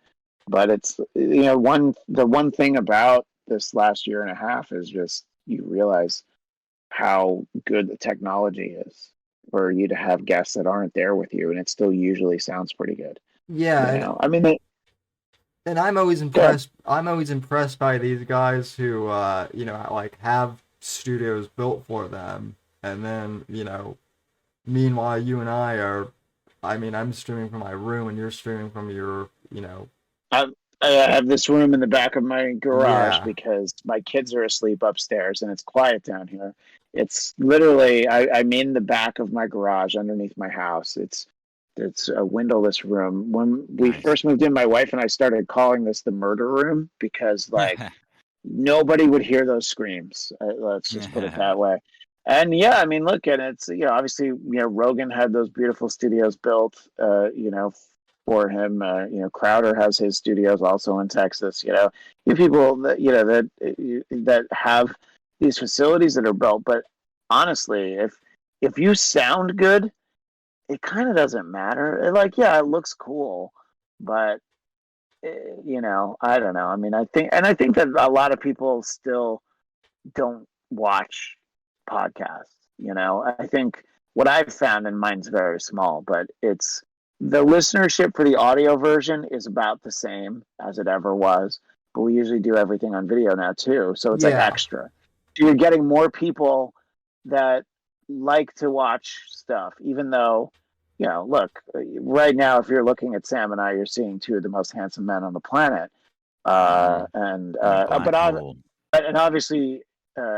But it's, the one thing about this last year and a half is just you realize how good the technology is for you to have guests that aren't there with you. And it still usually sounds pretty good. yeah. I mean, And I'm always impressed. I'm always impressed by these guys who, like have studios built for them, and then meanwhile you and I are. I mean, I'm streaming from my room, and you're streaming from your, I have this room in the back of my garage Yeah. because my kids are asleep upstairs and it's quiet down here. It's literally I'm in the back of my garage underneath my house. It's a windowless room. When we Nice. first moved in, my wife and I started calling this the murder room because like nobody would hear those screams. Let's just put it that way. And yeah, I mean, look, and it's, obviously, Rogan had those beautiful studios built, for him. Crowder has his studios also in Texas. You people that that have these facilities that are built. But honestly, if you sound good, it kind of doesn't matter. It looks cool, but I don't know. I mean, I think that a lot of people still don't watch podcasts. I think what I've found, and mine's very small, but it's the listenership for the audio version is about the same as it ever was. But we usually do everything on video now too, so it's like Yeah. extra. So you're getting more people that like to watch stuff, even though, look, right now, if you're looking at Sam and I, you're seeing two of the most handsome men on the planet. And obviously,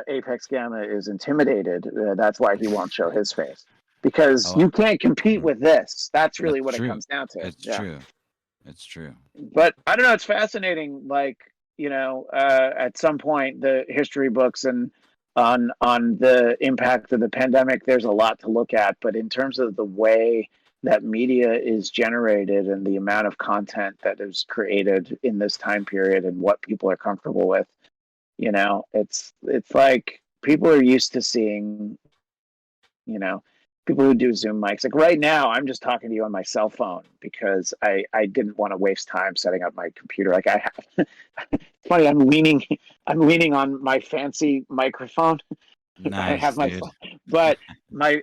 Apex Gamma is intimidated. That's why he won't show his face, because you can't compete with this. That's really what it comes down to. It's true. It's true. But I don't know. It's fascinating. At some point, the history books and on the impact of the pandemic, there's a lot to look at. But in terms of the way that media is generated and the amount of content that is created in this time period and what people are comfortable with, it's like people are used to seeing, people who do Zoom mics. Like right now, I'm just talking to you on my cell phone because I didn't want to waste time setting up my computer. Like I have, it's funny. I'm leaning on my fancy microphone. Nice, I have my dude. phone, but my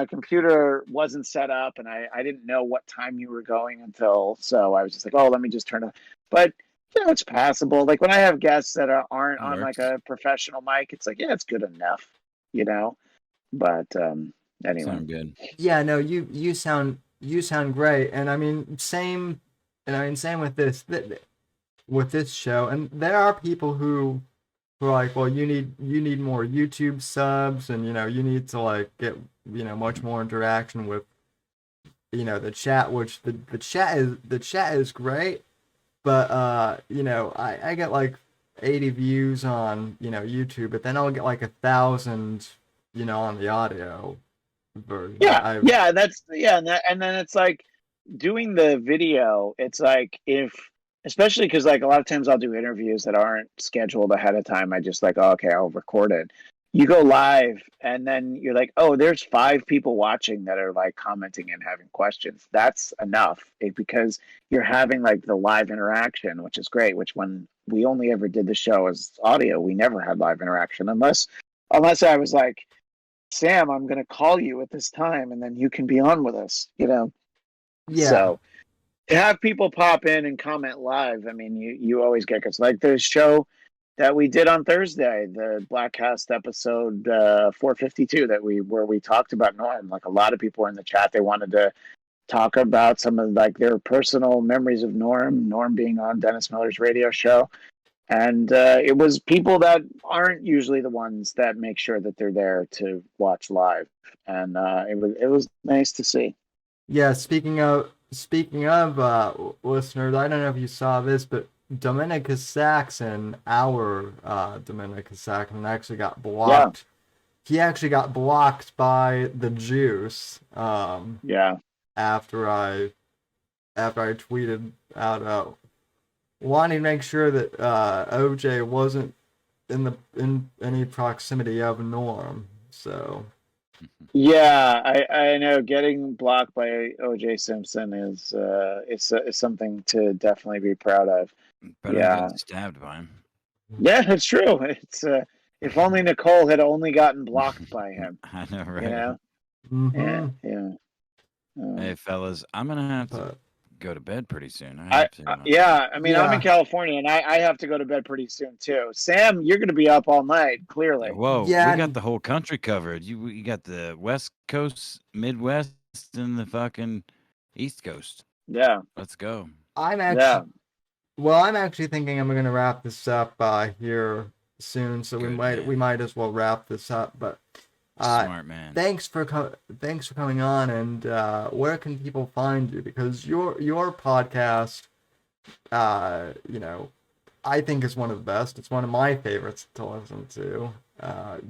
computer wasn't set up, and I didn't know what time you were going until. So I was just like, oh, let me just turn it. But it's passable. Like when I have guests that aren't on like a professional mic, it's like, yeah, it's good enough, But anyway, Sound good. Yeah, no, you sound great, and I mean same with this show, and there are people who are like, well, you need more YouTube subs, and you need to like get much more interaction with the chat, which the chat is great, but I get like 80 views on YouTube, but then I'll get like 1,000 on the audio version. And then it's like doing the video. It's like especially because like a lot of times I'll do interviews that aren't scheduled ahead of time. I just like, oh, okay, I'll record it. You go live and then you're like, oh, there's 5 people watching that are like commenting and having questions. That's enough because you're having like the live interaction, which is great, which when we only ever did the show as audio, we never had live interaction unless I was like, Sam, I'm going to call you at this time and then you can be on with us, Yeah. So to have people pop in and comment live, I mean, you always get good. Like the show that we did on Thursday, the BladtCast episode 452 where we talked about Norm. Like a lot of people were in the chat, they wanted to talk about some of like their personal memories of Norm being on Dennis Miller's radio show. And it was people that aren't usually the ones that make sure that they're there to watch live. And it was nice to see. Yeah, speaking of listeners, I don't know if you saw this, but Dominica Saxon, our Dominica Saxon, actually got blocked. Yeah. He actually got blocked by the Juice. After I tweeted out wanting to make sure that OJ wasn't in any proximity of Norm. So. Yeah, I know getting blocked by O.J. Simpson is something to definitely be proud of. Better than getting stabbed by him. Yeah, it's true. It's if only Nicole had only gotten blocked by him. I know, right? Mm-hmm. Yeah. Hey, fellas, I'm gonna have to go to bed pretty soon. I'm in California, and I have to go to bed pretty soon too. Sam, you're going to be up all night, clearly. Whoa, we got the whole country covered. You got the West Coast, Midwest, and the fucking East Coast. Yeah, let's go. I'm actually thinking I'm going to wrap this up here soon, so we might as well wrap this up. But smart man. Thanks for coming on, and where can people find you? Because your podcast, I think is one of the best. It's one of my favorites to listen to. The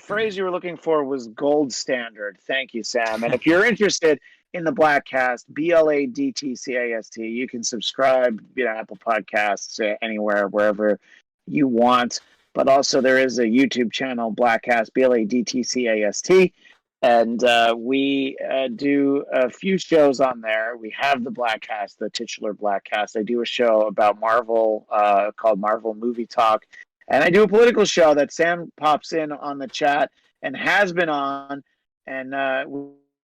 phrase you were looking for was gold standard. Thank you, Sam. And if you're interested in the BladtCast, BladtCast, you can subscribe, Apple Podcasts, anywhere, wherever you want. But also, there is a YouTube channel, BladtCast, BladtCast, and we do a few shows on there. We have the BladtCast, the titular BladtCast. I do a show about Marvel called Marvel Movie Talk. And I do a political show that Sam pops in on the chat and has been on. And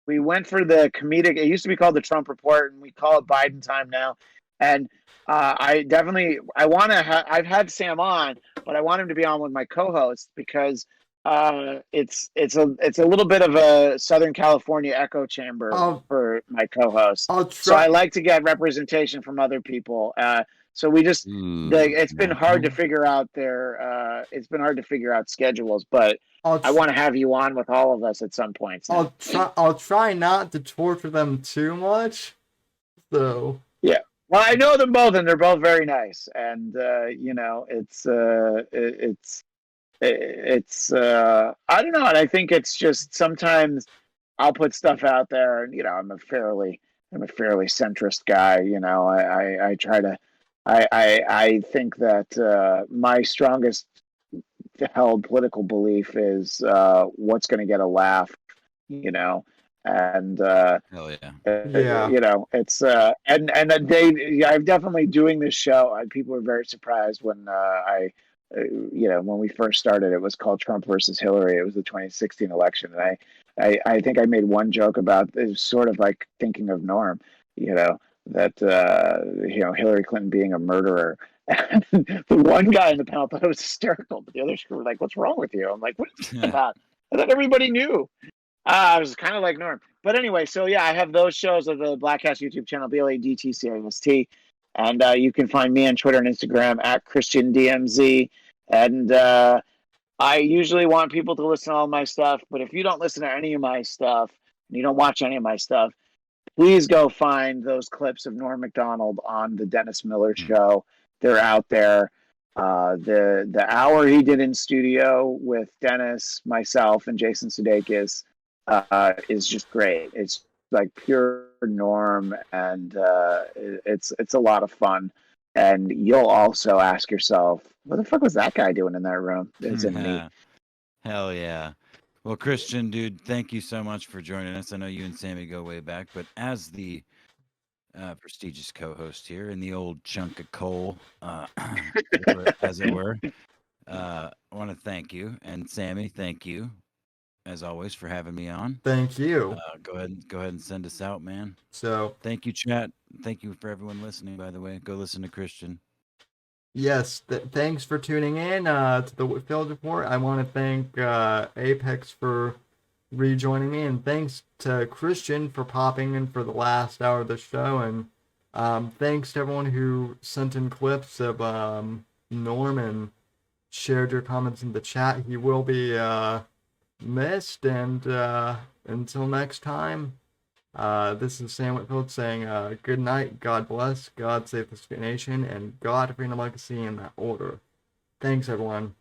we went for the comedic. It used to be called the Trump Report, and we call it Biden time now. And I've had Sam on, but I want him to be on with my co-host because it's a little bit of a Southern California echo chamber for my co-host. So I like to get representation from other people. So we just it's been hard to figure out schedules, but I want to have you on with all of us at some point. So. I'll try not to torture them too much. So yeah, well, I know them both, and they're both very nice, and it's I don't know, and I think it's just sometimes I'll put stuff out there, and I'm a fairly centrist guy. I try to. I think that my strongest held political belief is what's going to get a laugh, and hell yeah, it's and I'm definitely doing this show. People were very surprised when when we first started. It was called Trump versus Hillary. It was the 2016 election, and I think I made one joke about it was sort of like thinking of Norm, that Hillary Clinton being a murderer. And the one guy in the panel thought it was hysterical, but the others were like, "What's wrong with you?" I'm like, "What is that about?" I thought everybody knew. I was kind of like Norm, but anyway. So yeah, I have those shows of the BladtCast YouTube channel, BladtCast, and you can find me on Twitter and Instagram at ChristianDMZ. And I usually want people to listen to all my stuff, but if you don't listen to any of my stuff and you don't watch any of my stuff, please go find those clips of Norm McDonald on the Dennis Miller Show. They're out there. The hour he did in studio with Dennis, myself, and Jason Sudeikis is just great. It's like pure Norm, and it's a lot of fun. And you'll also ask yourself, what the fuck was that guy doing in that room? Isn't me? Hell yeah. Well, Christian, dude, thank you so much for joining us. I know you and Sammy go way back, but as the prestigious co-host here in the old chunk of coal, as it were, I want to thank you. And Sammy, thank you, as always, for having me on. Thank you. Go ahead and send us out, man. So thank you, chat. Thank you for everyone listening, by the way. Go listen to Christian. Yes, thanks for tuning in to the Whitfield Report. I want to thank Apex for rejoining me, and thanks to Christian for popping in for the last hour of the show, and thanks to everyone who sent in clips of Norm and shared your comments in the chat. He will be missed, and until next time, this is Sam Whitfield saying good night, God bless, God save this nation, and God bring the legacy in that order. Thanks, everyone.